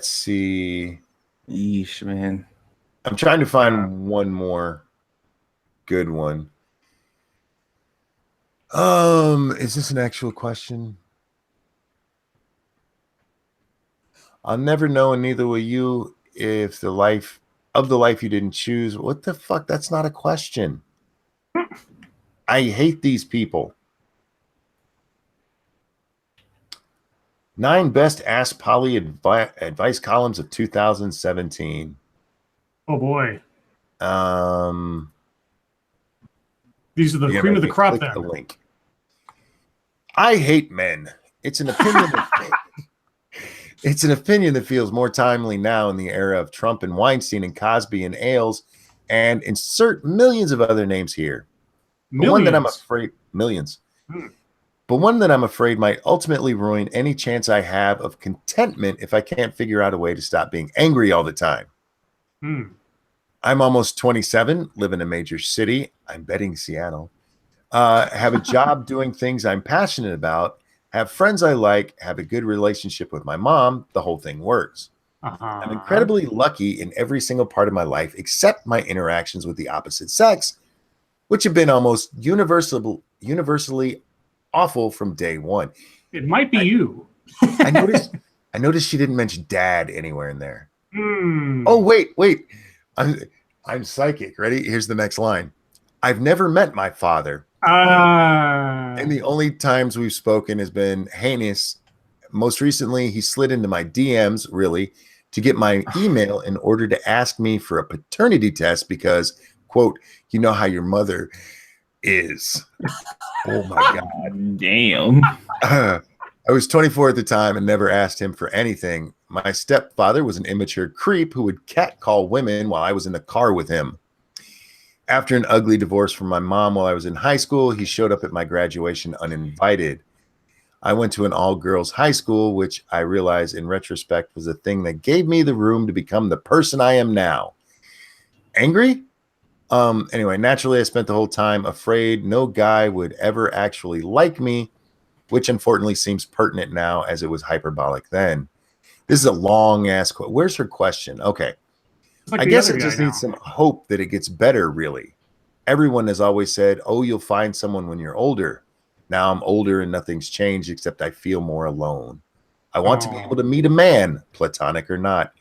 see. Yeesh, man. I'm trying to find one more good one. Is this an actual question? I'll never know, and neither will you, if the life you didn't choose. What the fuck? That's not a question. I hate these people. 9 best Ask Polly advice columns of 2017. Oh boy, Um, these are the you're cream gonna of the make me crop. click Then the link. I hate men. It's an opinion. It's an opinion that feels more timely now in the era of Trump and Weinstein and Cosby and Ailes, and insert millions of other names here. But one that I'm millions. afraid millions. Hmm. But one that I'm afraid might ultimately ruin any chance I have of contentment if I can't figure out a way to stop being angry all the time. Hmm. I'm almost 27, live in a major city. I'm betting Seattle. Have a job doing things I'm passionate about, have friends I like, have a good relationship with my mom. The whole thing works. I'm incredibly lucky in every single part of my life except my interactions with the opposite sex, which have been almost universally awful from day one. It might be you. I noticed she didn't mention dad anywhere in there. Hmm. Oh, wait. I'm psychic. Ready? Here's the next line. I've never met my father. And the only times we've spoken has been heinous. Most recently, he slid into my DMs, really, to get my email in order to ask me for a paternity test because, quote, you know how your mother is. Oh my God. Damn. I was 24 at the time and never asked him for anything. My stepfather was an immature creep who would catcall women while I was in the car with him. After an ugly divorce from my mom while I was in high school, he showed up at my graduation uninvited. I went to an all-girls high school, which I realize in retrospect was the thing that gave me the room to become the person I am now. Angry? Anyway, naturally, I spent the whole time afraid no guy would ever actually like me, which unfortunately seems pertinent now as it was hyperbolic then. This is a long ass question. Where's her question? Okay. Like I guess I just need some hope that it gets better, really. Everyone has always said, oh, you'll find someone when you're older. Now I'm older and nothing's changed except I feel more alone. I want to be able to meet a man, platonic or not,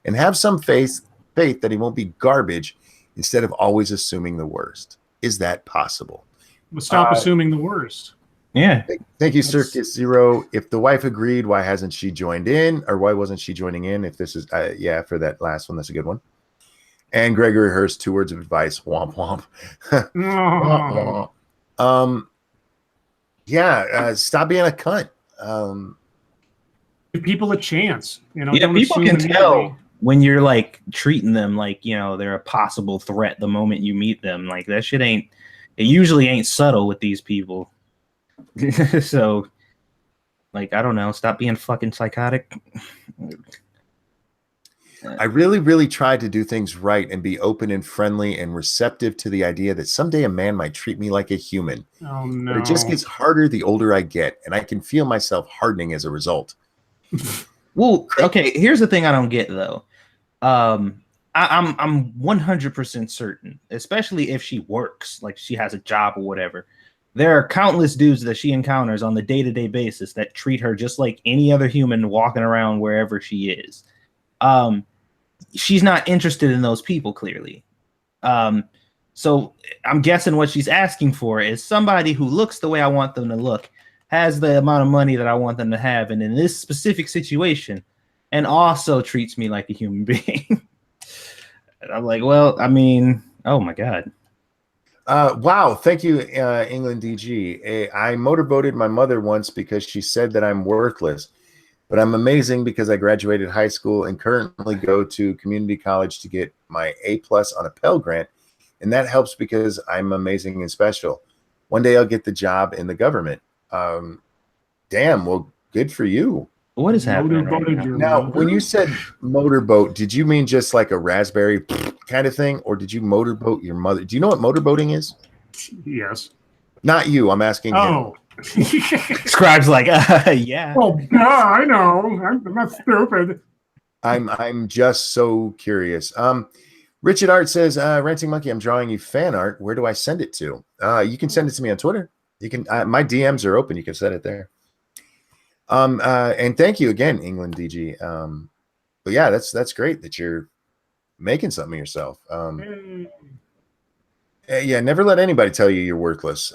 and have some faith that he won't be garbage instead of always assuming the worst. Is that possible? Well, stop assuming the worst. Yeah. Thank you, Circus Zero. If the wife agreed, why hasn't she joined in? Or why wasn't she joining in? If this is, yeah, for that last one, that's a good one. And Gregory Hurst, 2 words of advice. Womp womp. Womp womp. Yeah, stop being a cunt. Give people a chance. You know, Yeah, don't people assume can immediately. tell when you're like treating them like, you know, they're a possible threat the moment you meet them. Like that shit it usually ain't subtle with these people. So, like, I don't know, stop being fucking psychotic. I really, really tried to do things right and be open and friendly and receptive to the idea that someday a man might treat me like a human. Oh no! But it just gets harder the older I get, and I can feel myself hardening as a result. Well, okay, here's the thing I don't get though. I'm 100% certain, especially if she works, like she has a job or whatever. There are countless dudes that she encounters on the day-to-day basis that treat her just like any other human walking around wherever she is. She's not interested in those people, clearly. So I'm guessing what she's asking for is somebody who looks the way I want them to look, has the amount of money that I want them to have, and in this specific situation, and also treats me like a human being. I'm like, well, I mean, oh my God. Wow. Thank you, England DG. I motorboated my mother once because she said that I'm worthless, but I'm amazing because I graduated high school and currently go to community college to get my A+ on a Pell Grant. And that helps because I'm amazing and special. One day I'll get the job in the government. Damn. Well, good for you. What is happening right now? Now, when you said motorboat, did you mean just like a raspberry kind of thing, or did you motorboat your mother? Do you know what motorboating is? Yes. Not you. I'm asking Oh. Scribe's like, yeah. Oh, yeah, I know. I'm not stupid. I'm just so curious. Richard Art says, Renting Monkey, I'm drawing you fan art. Where do I send it to? You can send it to me on Twitter. You can. My DMs are open. You can set it there. And thank you again, England DG. But yeah, that's great that you're making something of yourself. Yeah, never let anybody tell you you're worthless.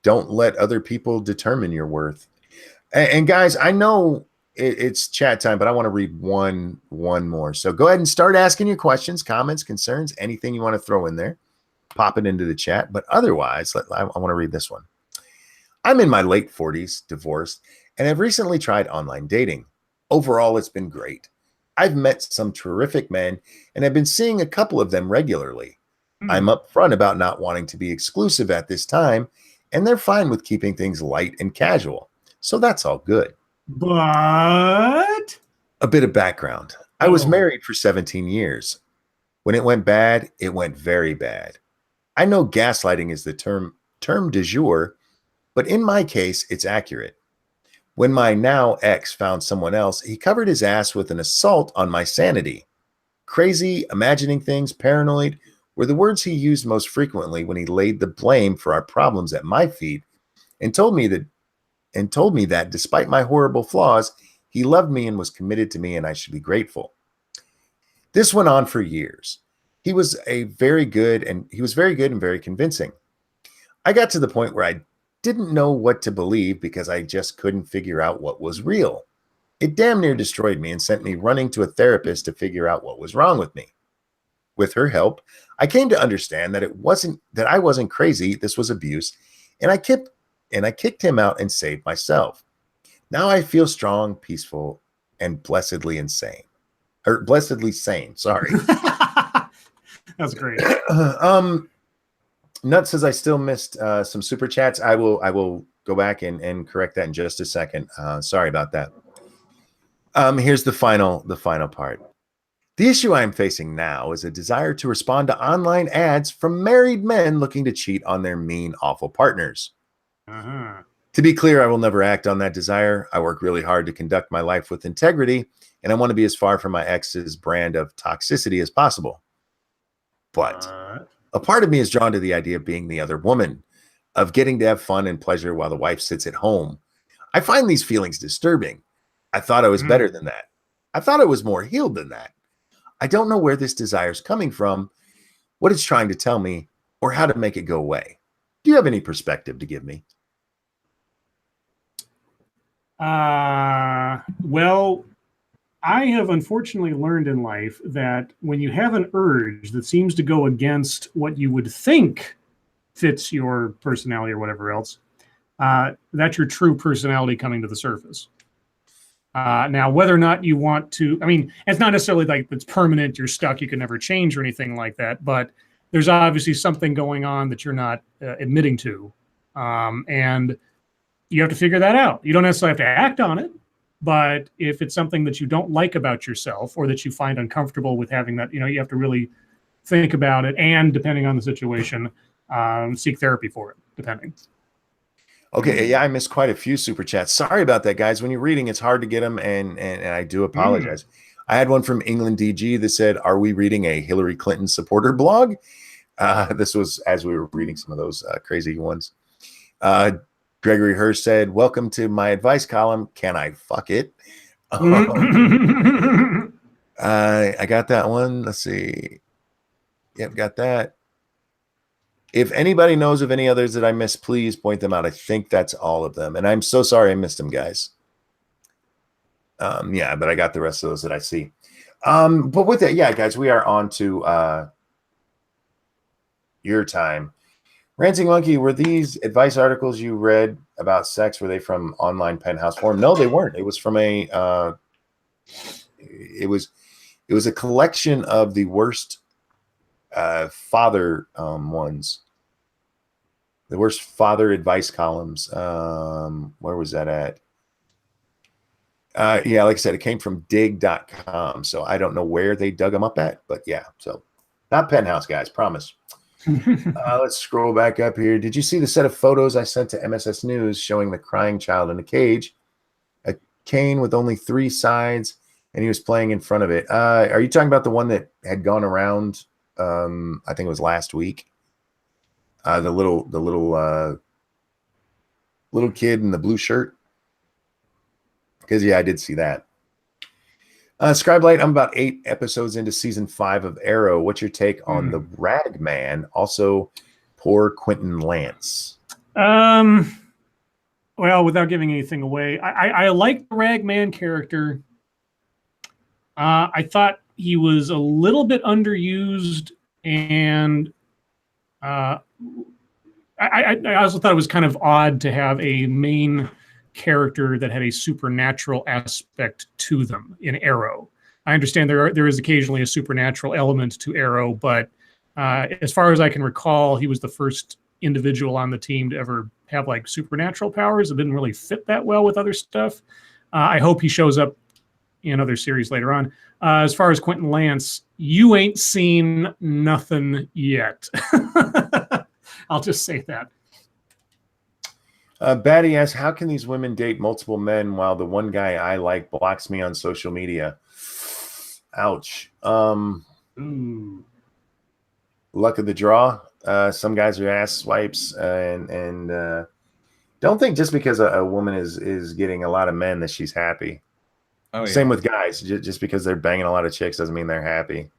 Don't let other people determine your worth. And guys, I know it's chat time, but I want to read one more. So go ahead and start asking your questions, comments, concerns, anything you want to throw in there. Pop it into the chat. But otherwise, I want to read this one. I'm in my late 40s, divorced, and have recently tried online dating. Overall, it's been great. I've met some terrific men and have been seeing a couple of them regularly. I'm upfront about not wanting to be exclusive at this time, and they're fine with keeping things light and casual. So that's all good. But a bit of background. I was married for 17 years. When it went bad, it went very bad. I know gaslighting is the term du jour, but in my case, it's accurate. When my now ex found someone else, he covered his ass with an assault on my sanity. Crazy, imagining things, paranoid were the words he used most frequently when he laid the blame for our problems at my feet and told me that despite my horrible flaws, he loved me and was committed to me and I should be grateful. This went on for years. He was very good and very convincing. I got to the point where I didn't know what to believe because I just couldn't figure out what was real. It damn near destroyed me and sent me running to a therapist to figure out what was wrong with me. With her help, I came to understand that I wasn't crazy, this was abuse, and I kicked him out and saved myself. Now I feel strong, peaceful, and blessedly sane. Sorry. That's great. Nut says I still missed some super chats. I will go back and correct that in just a second. Sorry about that. Here's the final part. The issue I am facing now is a desire to respond to online ads from married men looking to cheat on their mean, awful partners. To be clear, I will never act on that desire. I work really hard to conduct my life with integrity, and I want to be as far from my ex's brand of toxicity as possible. But a part of me is drawn to the idea of being the other woman, of getting to have fun and pleasure while the wife sits at home. I find these feelings disturbing. I thought I was better than that. I thought I was more healed than that. I don't know where this desire is coming from, what it's trying to tell me, or how to make it go away. Do you have any perspective to give me? Well, I have unfortunately learned in life that when you have an urge that seems to go against what you would think fits your personality or whatever else, that's your true personality coming to the surface. Now, whether or not you want to, I mean, it's not necessarily like it's permanent, you're stuck, you can never change or anything like that, but there's obviously something going on that you're not admitting to. And you have to figure that out. You don't necessarily have to act on it, but if it's something that you don't like about yourself or that you find uncomfortable with having that, you have to really think about it. And depending on the situation, seek therapy for it, depending. Okay, yeah, I missed quite a few super chats. Sorry about that, guys. When you're reading, it's hard to get them, and I do apologize. I had one from England DG that said, "Are we reading a Hillary Clinton supporter blog?" This was as we were reading some of those crazy ones. Gregory Hirsch said, "Welcome to my advice column. Can I fuck it?" I got that one. Let's see. Yep, got that. If anybody knows of any others that I missed, please point them out. I think that's all of them. And I'm so sorry I missed them, guys. Yeah, but I got the rest of those that I see. But with that, yeah, guys, we are on to your time. Ranting Monkey, were these advice articles you read about sex, were they from online Penthouse Forum? No, they weren't. It was from it was a collection of the worst father ones. The worst father advice columns. Where was that at? Yeah, like I said, it came from dig.com. So I don't know where they dug them up at, but yeah. So not Penthouse, guys, promise. Let's scroll back up here. Did you see the set of photos I sent to MSS News showing the crying child in a cage? A cane with only 3 sides, and he was playing in front of it. Are you talking about the one that had gone around? I think it was last week. The little little kid in the blue shirt. Because yeah, I did see that. Scribe Light, I'm about 8 episodes into season 5 of Arrow. What's your take on the Rag Man? Also, poor Quentin Lance. Well, without giving anything away, I like the Ragman character. I thought he was a little bit underused, and I also thought it was kind of odd to have a main character that had a supernatural aspect to them in Arrow. I understand there is occasionally a supernatural element to Arrow, but as far as I can recall, he was the first individual on the team to ever have like supernatural powers. It didn't really fit that well with other stuff. I hope he shows up in other series later on. As far as Quentin Lance, you ain't seen nothing yet. I'll just say that. Batty asks, how can these women date multiple men while the one guy I like blocks me on social media? Ouch. Luck of the draw. Some guys are ass swipes, and don't think just because a woman is getting a lot of men that she's happy. Oh, yeah. Same with guys. Just because they're banging a lot of chicks doesn't mean they're happy.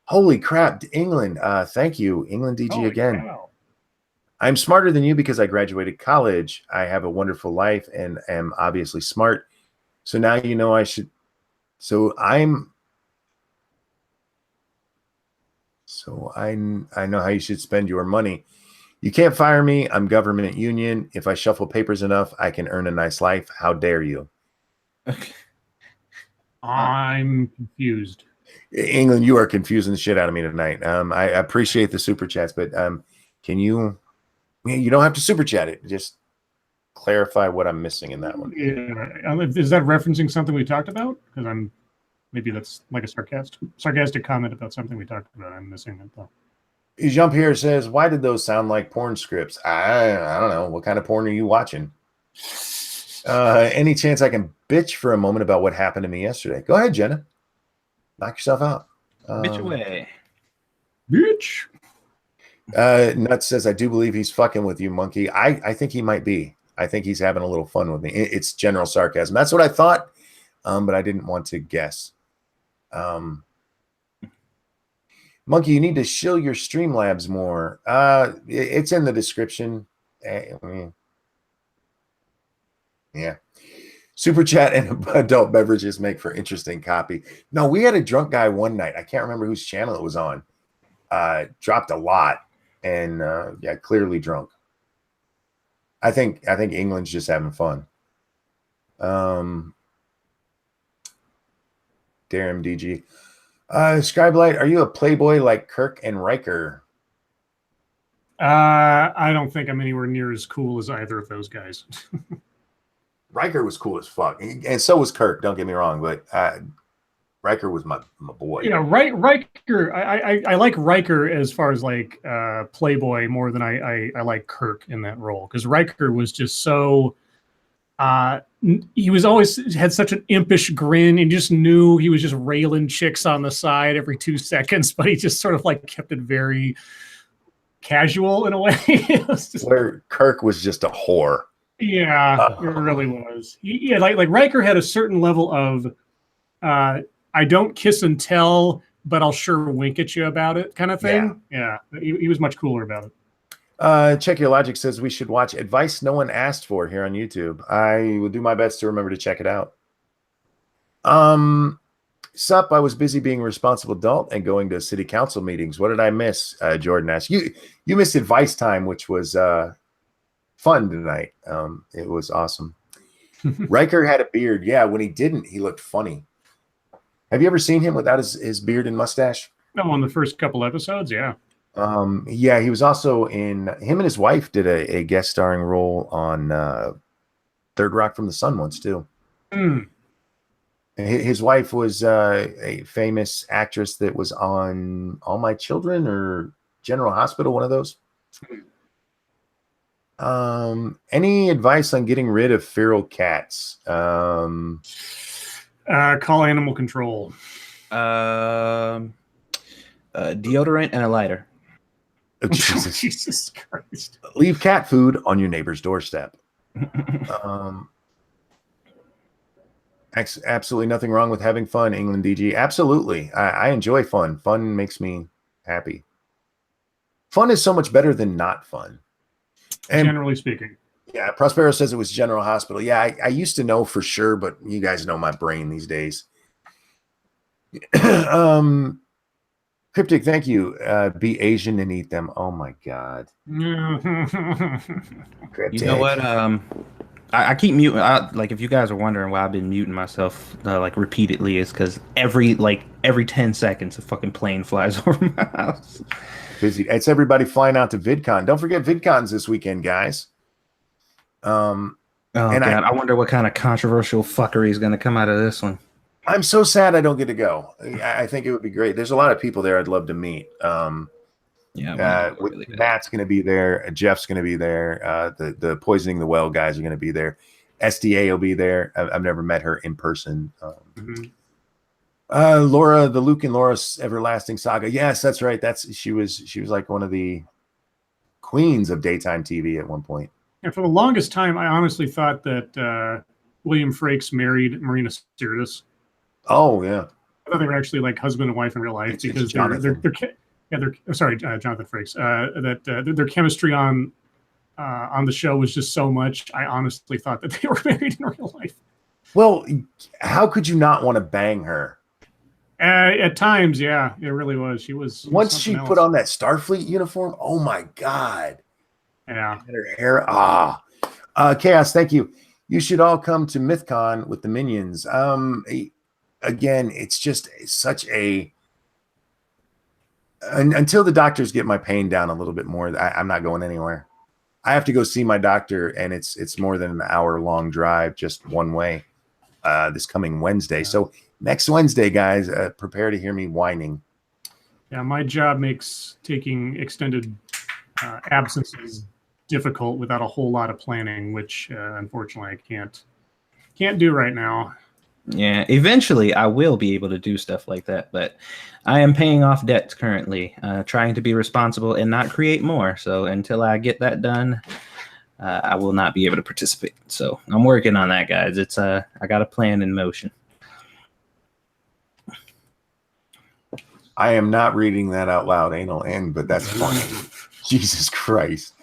Holy crap, England. Thank you, England DG again. Cow. I'm smarter than you because I graduated college. I have a wonderful life and am obviously smart. So now you know I should. I know how you should spend your money. You can't fire me. I'm government union. If I shuffle papers enough, I can earn a nice life. How dare you? Okay. I'm confused. England, you are confusing the shit out of me tonight. I appreciate the super chats, but can you? You don't have to super chat it. Just clarify what I'm missing in that one. Yeah. Is that referencing something we talked about? Because maybe that's like a sarcastic comment about something we talked about. I'm missing it though. Jump here says, why did those sound like porn scripts? I don't know. What kind of porn are you watching? Any chance I can bitch for a moment about what happened to me yesterday? Go ahead, Jenna. Knock yourself out. Bitch away. Bitch. Nuts says, I do believe he's fucking with you, monkey. I think he might be. I think he's having a little fun with me. It's general sarcasm. That's what I thought, but I didn't want to guess. Monkey, you need to shill your Streamlabs more. It's in the description. Yeah. Super chat and adult beverages make for interesting copy. No, we had a drunk guy one night. I can't remember whose channel it was on. Dropped a lot and yeah, clearly drunk. I think England's just having fun. Darren DG. Scribe Light, are you a playboy like Kirk and Riker? I don't think I'm anywhere near as cool as either of those guys. Riker was cool as fuck, and so was Kirk. Don't get me wrong, but Riker was my boy. Yeah, Riker. I like Riker as far as like playboy more than I like Kirk in that role, because Riker was just so. He was always had such an impish grin, and just knew he was just railing chicks on the side every 2 seconds, but he just sort of like kept it very casual in a way. Where Kirk was just a whore. Yeah, it really was. Yeah, like Riker had a certain level of I don't kiss and tell, but I'll sure wink at you about it kind of thing. Yeah, he was much cooler about it. Check Your Logic says we should watch Advice No One Asked For here on YouTube. I will do my best to remember to check it out. Sup, I was busy being a responsible adult and going to city council meetings. What did I miss? Jordan asked. You missed Advice Time, which was fun tonight. It was awesome. Riker had a beard. Yeah, when he didn't, he looked funny. Have you ever seen him without his beard and mustache? No, on the first couple episodes, yeah. Yeah, he was also in. Him and his wife did a guest starring role on Third Rock from the Sun once too. His wife was a famous actress that was on All My Children or General Hospital, one of those. Any advice on getting rid of feral cats? Call animal control. Deodorant and a lighter. Oh, Jesus. Jesus Christ. Leave cat food on your neighbor's doorstep. Um, absolutely nothing wrong with having fun, England DG. Absolutely. I enjoy fun. Fun makes me happy. Fun is so much better than not fun. And Generally speaking. yeah, Prospero says it was General Hospital. Yeah, I used to know for sure, but you guys know my brain these days. Cryptic, thank you. Be Asian and eat them. Oh my God. Cryptic. You know what? I keep muting. Like, if you guys are wondering why I've been muting myself like repeatedly, is because every 10 seconds a fucking plane flies over my house. Busy. It's everybody flying out to VidCon. Don't forget VidCon's this weekend, guys. Oh God, I wonder what kind of controversial fuckery is going to come out of this one. I'm so sad I don't get to go. I think it would be great. There's a lot of people there I'd love to meet. Matt's going to be there. Jeff's going to be there. The Poisoning the Well guys are going to be there. SDA will be there. I've never met her in person. Laura, the Luke and Laura's Everlasting Saga. Yes, that's right. She was like one of the queens of daytime TV at one point. And for the longest time, I honestly thought that William Frakes married Marina Sirtis. Oh yeah, I thought they were actually like husband and wife in real life because Jonathan Frakes. Their chemistry on the show was just so much. I honestly thought that they were married in real life. Well, how could you not want to bang her? At times, yeah, it really was. She was once she put on that Starfleet uniform. Oh my God! Yeah, and her hair. Chaos. Thank you. You should all come to MythCon with the minions. Again, it's just such a. Until the doctors get my pain down a little bit more, I'm not going anywhere. I have to go see my doctor, and it's more than an hour-long drive just one way. This coming Wednesday. Yeah. So next Wednesday, guys, prepare to hear me whining. Yeah, my job makes taking extended absences difficult without a whole lot of planning, which unfortunately I can't do right now. Yeah, eventually I will be able to do stuff like that, but I am paying off debts currently, trying to be responsible and not create more. So until I get that done, I will not be able to participate. So I'm working on that, guys. It's I got a plan in motion. I am not reading that out loud, anal end, but that's funny. Jesus Christ.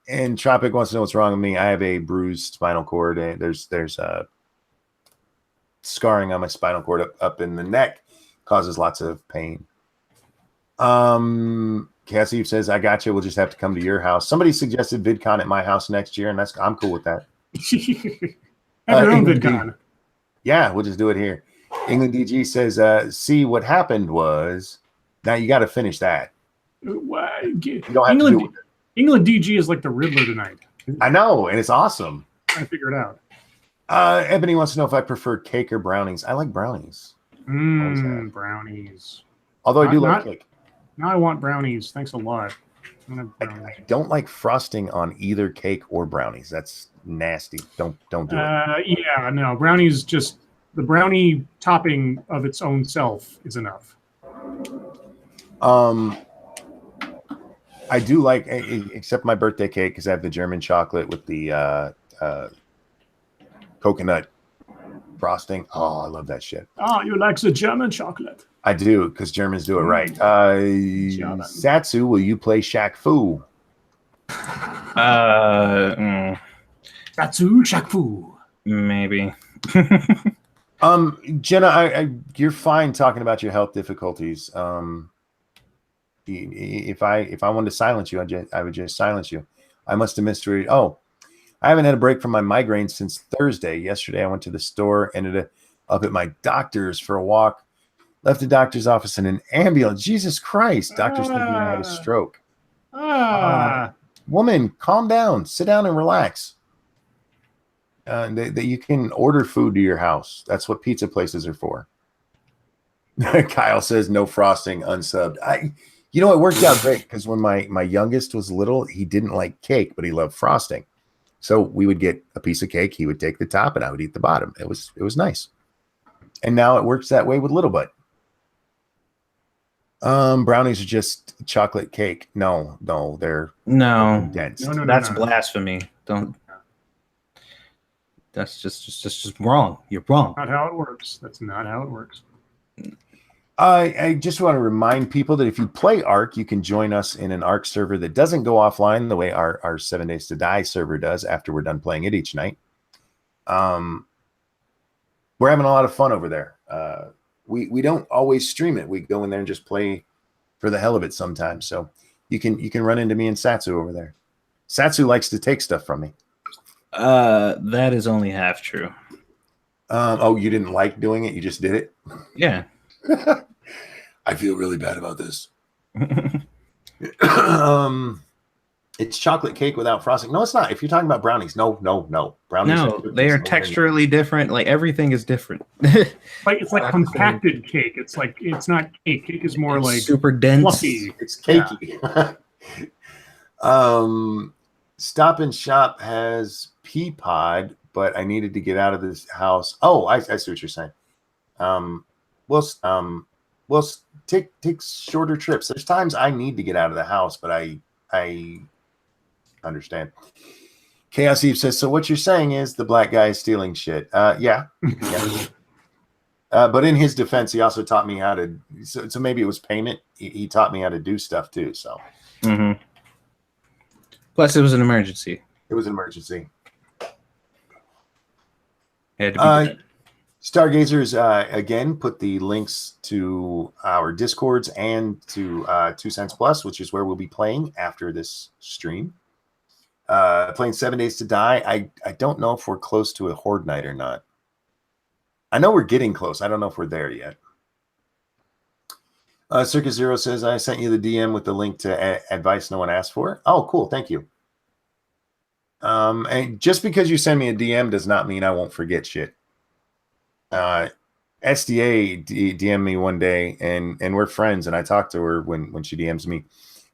And Tropic wants to know what's wrong with me. I have a bruised spinal cord. And there's scarring on my spinal cord up in the neck, causes lots of pain. Cassie says, I got you. We'll just have to come to your house. Somebody suggested VidCon at my house next year, and I'm cool with that. Have your own VidCon. Yeah, we'll just do it here. England DG says, see, what happened was, now you got to finish that. You don't have to do it. England DG is like the Riddler tonight. I know, and it's awesome. I figure it out. Ebony wants to know if I prefer cake or brownies. I like brownies. Brownies. Although I do like cake. Now I want brownies. Thanks a lot. I don't like frosting on either cake or brownies. That's nasty. Don't do it. Yeah, no. Brownies, just the brownie topping of its own self is enough. I do like, except my birthday cake, because I have the German chocolate with the coconut frosting. Oh, I love that shit. Oh, you like the German chocolate? I do, because Germans do it right. Satsu, will you play Shaq Fu? Satsu, Shaq Fu. Maybe. Jenna, you're fine talking about your health difficulties. If I wanted to silence you, I would just silence you. I must have missed it. Oh, I haven't had a break from my migraines since Thursday. Yesterday, I went to the store, ended up at my doctor's for a walk, left the doctor's office in an ambulance. Jesus Christ. Doctor's thinking I had a stroke. Woman, calm down. Sit down and relax. That you can order food to your house. That's what pizza places are for. Kyle says no frosting, unsubbed. You know, it worked out great because when my youngest was little, he didn't like cake, but he loved frosting. So we would get a piece of cake. He would take the top and I would eat the bottom. It was nice. And now it works that way with Little Butt. Brownies are just chocolate cake. No, they're No, condensed. No. that's blasphemy. Don't. That's just wrong. You're wrong. Not how it works. That's not how it works. I just want to remind people that if you play Ark, you can join us in an Ark server that doesn't go offline the way our 7 Days to Die server does after we're done playing it each night. We're having a lot of fun over there. We don't always stream it. We go in there and just play for the hell of it sometimes. So you can run into me and Satsu over there. Satsu likes to take stuff from me. That is only half true. Oh, you didn't like doing it? You just did it? Yeah. I feel really bad about this. It's chocolate cake without frosting. No, it's not. If you're talking about brownies, no. Brownies. No, they are texturally different. Like everything is different. It's like compacted cake. It's not cake. Cake is more like super dense. fluffy. It's cakey. Yeah. Stop and Shop has Peapod, but I needed to get out of this house. Oh, I see what you're saying. We'll take shorter trips. There's times I need to get out of the house, but I understand. Chaos Eve says, so what you're saying is the black guy is stealing shit. Yeah. But in his defense, he also taught me how to, so maybe it was payment. He taught me how to do stuff too. So. Mm-hmm. Plus, it was an emergency. It was an emergency. Had to be done. Stargazers, again, put the links to our Discords and to 2 Cents Plus, which is where we'll be playing after this stream. Playing 7 Days to Die. I don't know if we're close to a Horde night or not. I know we're getting close. I don't know if we're there yet. Circus Zero says, I sent you the DM with the link to advice no one asked for. Oh, cool. Thank you. And just because you send me a DM does not mean I won't forget shit. SDA DM'd me one day, and we're friends, and I talked to her when she DMs me,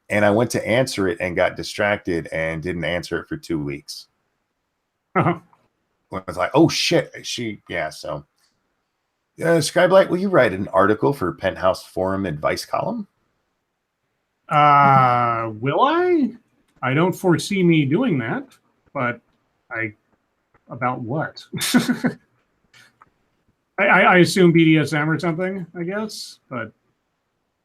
and I went to answer it and got distracted and didn't answer it for 2 weeks. I was like, oh shit, so. Scribe, will you write an article for Penthouse Forum advice column? Will I? I don't foresee me doing that, but about what? I assume BDSM or something, I guess, but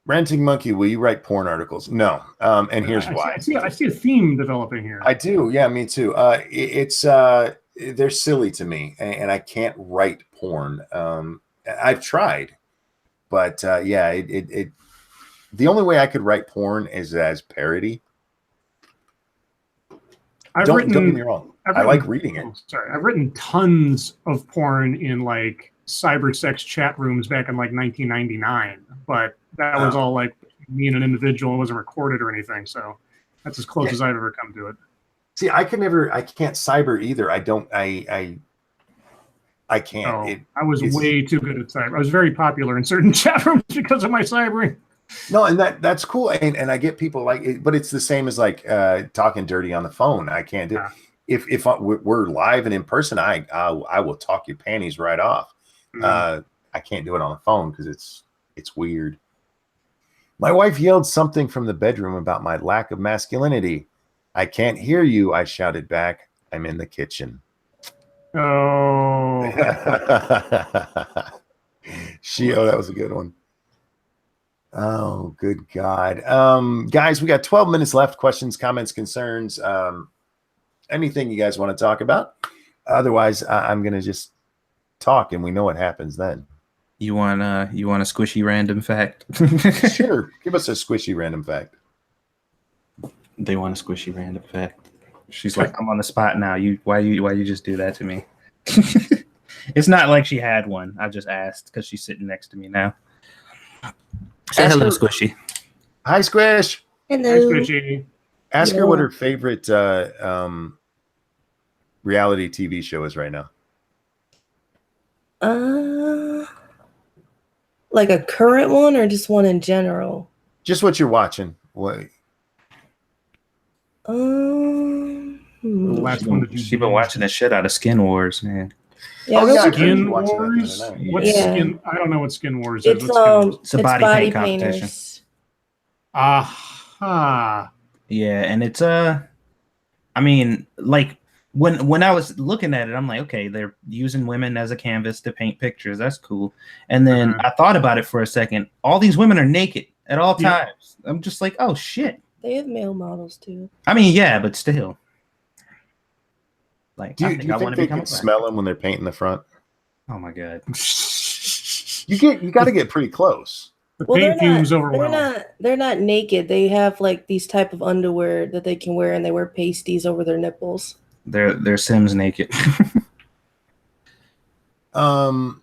Ranting Monkey, will you write porn articles? No. And here's why. I see a theme developing here. I do. Yeah, me too. They're silly to me, and I can't write porn. I've tried, but the only way I could write porn is as parody. Don't get me wrong. I like reading it. I've written tons of porn in like cyber sex chat rooms back in like 1999, but that was all like me and an individual. It wasn't recorded or anything, so that's as close as I've ever come to it. See, I can't cyber either. I can't. Oh, I was way too good at cyber. I was very popular in certain chat rooms because of my cybering. No, and that's cool, and I get people like it, but it's the same as like talking dirty on the phone. I can't do. If we're live and in person, I will talk your panties right off. I can't do it on the phone because it's weird. My wife yelled something from the bedroom about my lack of masculinity. I can't hear you, I shouted back. I'm in the kitchen. Oh. That was a good one. Oh, good God. Guys, we got 12 minutes left. Questions, comments, concerns, anything you guys want to talk about. Otherwise, I'm going to just talk and we know what happens then. You want a squishy random fact? Sure. Give us a squishy random fact. They want a squishy random fact. She's like, I'm on the spot now. Why you just do that to me? It's not like she had one. I just asked because she's sitting next to me now. Say hello, Squishy. Hi, Squish. Hello. Hi, Squishy. Ask her what her favorite reality TV show is right now. Like a current one or just one in general? Just what you're watching. What? Last one She's been watching the shit out of Skin Wars, man. Yeah, Skin Wars? What's Skin? I don't know what Skin Wars is. It's a body paint competition. painters. Aha. Yeah, and it's I mean, like when I was looking at it, I'm like, okay, they're using women as a canvas to paint pictures. That's cool. And then I thought about it for a second. All these women are naked at all times. I'm just like, oh shit. They have male models too. I mean, yeah, but still. Like, Do I you think I want think to they become can a black. smell them when they're painting the front? Oh my god. You got to get pretty close. The Well, paint fumes overwhelm. they're not naked. They have like these type of underwear that they can wear, and they wear pasties over their nipples. They're Sims naked. Don't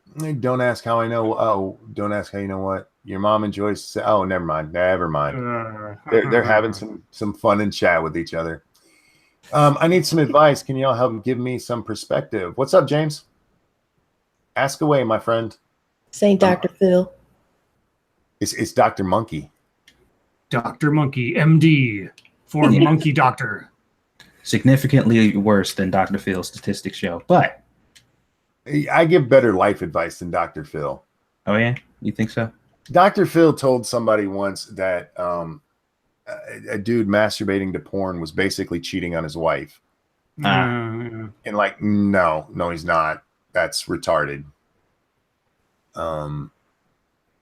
ask how I know. Oh, don't ask how you know what your mom enjoys. Oh, never mind. Never mind. They're having some fun and chat with each other. I need some advice. Can y'all help give me some perspective? What's up, James? Ask away, my friend. Saint Dr. Phil. It's Dr. Monkey. Dr. Monkey, MD, for Monkey Doctor. Significantly worse than Dr. Phil's statistics show, but I give better life advice than Dr. Phil. oh yeah, you think so? Dr. Phil told somebody once that a dude masturbating to porn was basically cheating on his wife. And like, no, he's not. That's retarded.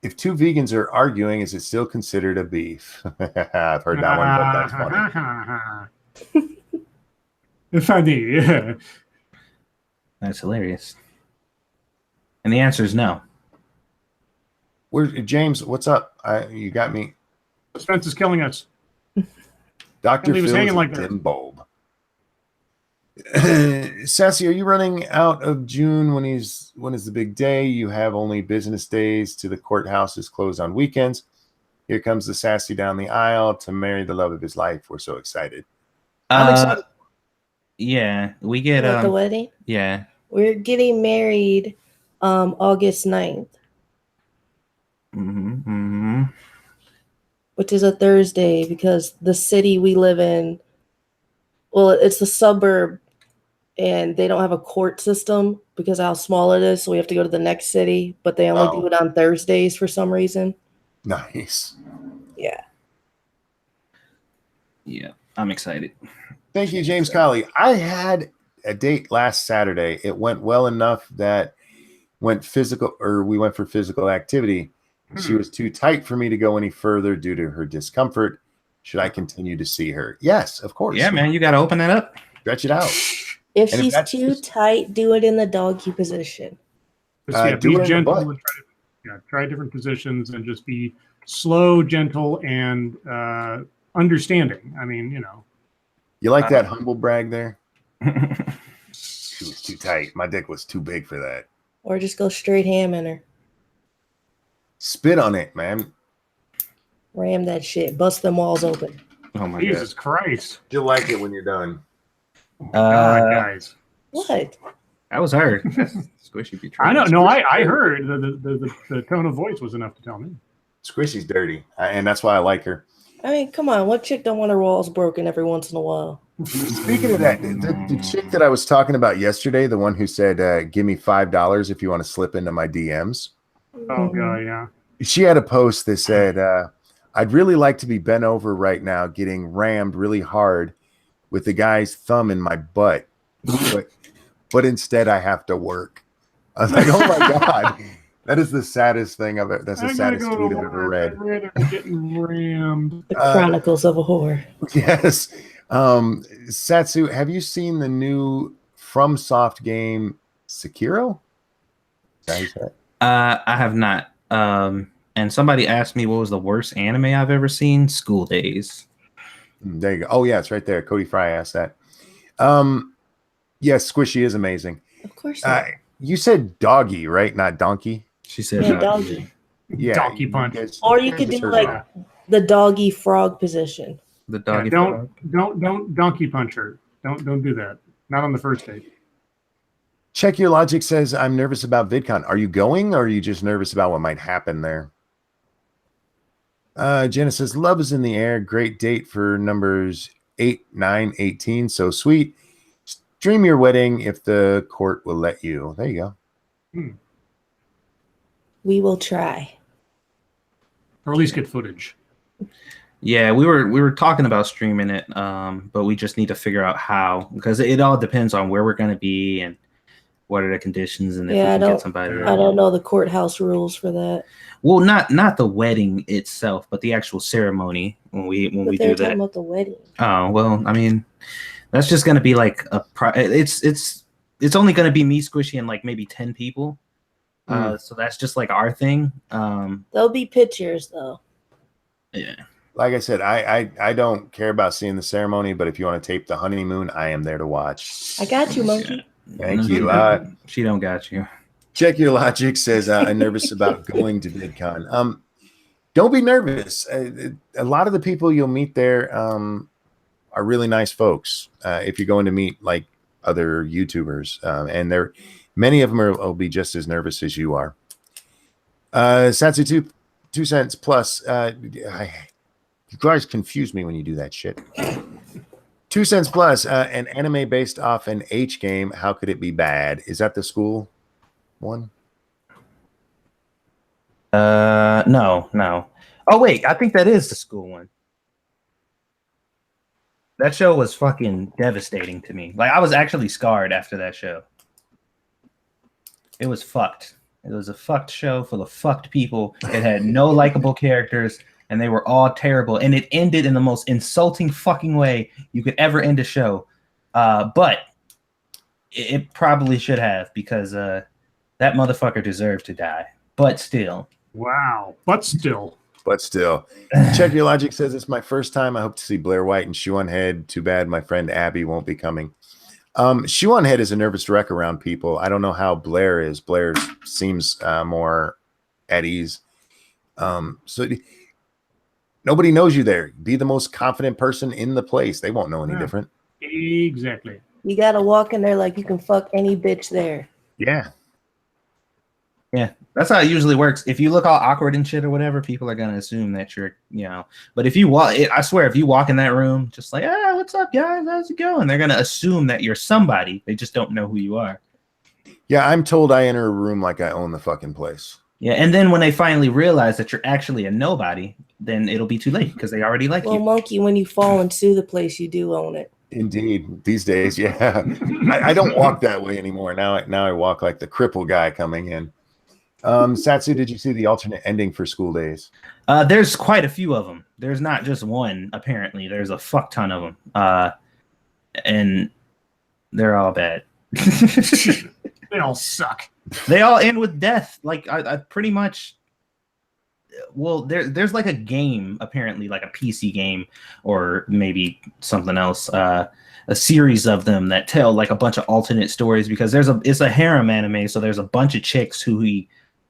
If two vegans are arguing, is it still considered a beef? I've heard that one, but that's funny. Funny, yeah. That's hilarious. And the answer is no. James, what's up? You got me. Suspense is killing us. Dr. He was Phil hanging is like a that. dim bulb. Sassy, are you running out of June? When is the big day? You have only business days to the courthouse is closed on weekends. Here comes the Sassy down the aisle to marry the love of his life. We're so excited. I'm excited. Yeah, we get At the wedding? yeah. We're getting married August 9th, which is a Thursday because the city we live in, well, it's the suburb, and they don't have a court system because of how small it is, so we have to go to the next city, but they only do it on Thursdays for some reason. Nice. Yeah. Yeah, I'm excited. Thank you, James Colley. I had a date last Saturday. It went well enough that we went for physical activity. She was too tight for me to go any further due to her discomfort. Should I continue to see her? Yes, of course. Yeah, man, you got to open that up. Stretch it out. If she's too tight, do it in the doggy position. Be gentle. And try different positions and just be slow, gentle, and understanding. I mean, you know. You like that humble brag there? She was too tight. My dick was too big for that. Or just go straight ham in her. Spit on it, man. Ram that shit. Bust them walls open. Oh my Jesus Christ. You'll like it when you're done. God, guys. What? That was her. Squishy be I know. No, I heard the tone of voice was enough to tell me. Squishy's dirty, and that's why I like her. I mean, come on. What chick don't want her walls broken every once in a while? Speaking of that, the chick that I was talking about yesterday, the one who said, give me $5 if you want to slip into my DMs. Oh, God, yeah. She had a post that said, I'd really like to be bent over right now getting rammed really hard with the guy's thumb in my butt. But instead I have to work. I was like, oh my God. That is the saddest thing I've ever. That's the saddest tweet I've ever read. I'd rather be getting rammed. The Chronicles of a Whore. Yes. Satsu, have you seen the new FromSoft game Sekiro? Is that how you say it? I have not. And somebody asked me what was the worst anime I've ever seen. School Days. There you go. Oh yeah, it's right there. Cody Fry asked that. Yes, Squishy is amazing. Of course. You said doggy, right? Not donkey. She said doggy. Yeah, Donkey punch. Or you could do like the doggy frog position. The doggy. Don't donkey punch her. Don't do that. Not on the first date. Check Your Logic says, I'm nervous about VidCon. Are you going, or are you just nervous about what might happen there? Jenna says, love is in the air. Great date for numbers 8, 9, 18. So sweet. Stream your wedding if the court will let you. There you go. We will try. Or at least get footage. Yeah, we were talking about streaming it, but we just need to figure out how, because it all depends on where we're gonna be and what are the conditions and if we Yeah, can get somebody. I don't know the courthouse rules for that. Well, not the wedding itself, but the actual ceremony when we But do they're that. talking about the wedding. Oh well, I mean, that's just gonna be like it's only gonna be me, Squishy, and like maybe 10 people. So that's just like our thing. There'll be pictures though. Yeah. Like I said, I don't care about seeing the ceremony, but if you want to tape the honeymoon, I am there to watch. I got you, monkey. Thank you. She don't got you. Check Your Logic says, I'm nervous about going to VidCon. Don't be nervous. A lot of the people you'll meet there are really nice folks. If you're going to meet like other YouTubers, and many of them will be just as nervous as you are. Satsu 2 cents plus. You guys confuse me when you do that shit. 2 cents plus. An anime based off an H game. How could it be bad? Is that the school one? No. Oh wait, I think that is the school one. That show was fucking devastating to me. Like I was actually scarred after that show. It was fucked. It was a fucked show full of fucked people. It had no likable characters, and they were all terrible. And it ended in the most insulting fucking way you could ever end a show. But it probably should have, because that motherfucker deserved to die. But still. Wow. But still. Check Your Logic says, it's my first time. I hope to see Blair White and Shoe on Head. Too bad my friend Abby won't be coming. Shoe on Head is a nervous wreck around people. I don't know how Blair is. Blair seems more at ease. So nobody knows you there. Be the most confident person in the place. They won't know any different. Exactly. You gotta walk in there like you can fuck any bitch there. Yeah. Yeah, that's how it usually works. If you look all awkward and shit or whatever, people are gonna assume that you're, But if you walk, I swear, if you walk in that room, just like, what's up, guys? How's it going? They're gonna assume that you're somebody. They just don't know who you are. Yeah, I'm told I enter a room like I own the fucking place. Yeah, and then when they finally realize that you're actually a nobody, then it'll be too late because they already like you. Well, monkey, when you fall into the place, you do own it. Indeed, these days, yeah. I don't walk that way anymore. Now I walk like the cripple guy coming in. Satsu, did you see the alternate ending for School Days? There's quite a few of them. There's not just one, apparently. There's a fuck ton of them. And they're all bad. They all suck. They all end with death. Like, I pretty much... Well, there's like a game, apparently, like a PC game, or maybe something else, a series of them that tell like a bunch of alternate stories, because it's a harem anime, so there's a bunch of chicks who he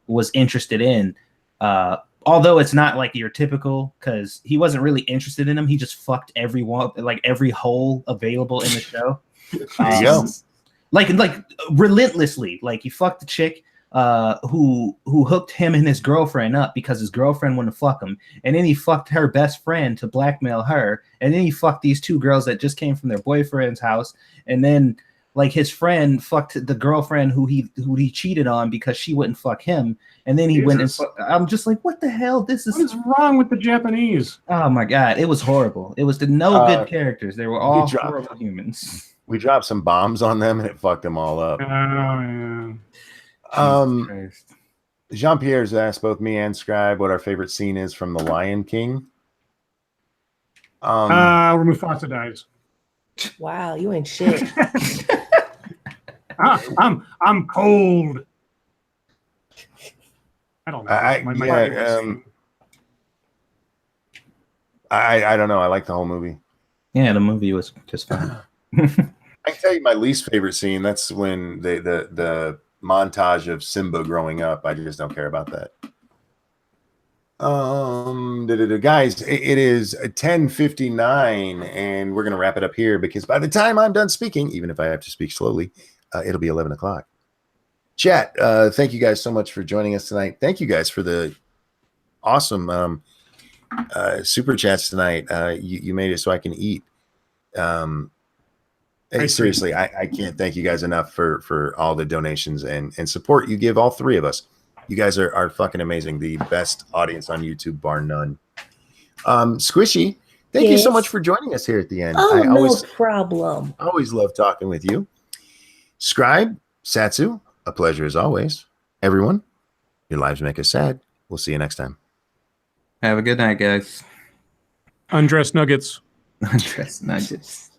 was interested in, although it's not like your typical, because he wasn't really interested in them. He just fucked everyone, like every hole available in the show. There you go. Like relentlessly. Like he fucked the chick who hooked him and his girlfriend up because his girlfriend wouldn't fuck him, and then he fucked her best friend to blackmail her, and then he fucked these two girls that just came from their boyfriend's house, and then like his friend fucked the girlfriend who he cheated on because she wouldn't fuck him, and then he went and I'm just like, what the hell? What is wrong with the Japanese? Oh my god, it was horrible. It was good characters. They were all horrible humans. We dropped some bombs on them and it fucked them all up. Oh yeah. Jean-Pierre's asked both me and Scribe what our favorite scene is from The Lion King. Where Mufasa dies. Wow, you ain't shit. I'm cold. I don't know. I don't know. I like the whole movie. Yeah, the movie was just fun. I can tell you my least favorite scene. That's when the montage of Simba growing up. I just don't care about that. Guys, it is 10:59 and we're gonna wrap it up here, because by the time I'm done speaking, even if I have to speak slowly, it'll be 11 o'clock. Chat, thank you guys so much for joining us tonight. Thank you guys for the awesome super chats tonight. You made it so I can eat. Hey, seriously, I can't thank you guys enough for all the donations and support you give all three of us. You guys are fucking amazing. The best audience on YouTube, bar none. Squishy, thank you so Yes. much for joining us here at the end. Oh, I no problem. always love talking with you. Scribe, Satsu, a pleasure as always. Everyone, your lives make us sad. We'll see you next time. Have a good night, guys. Undressed nuggets. Undress nuggets.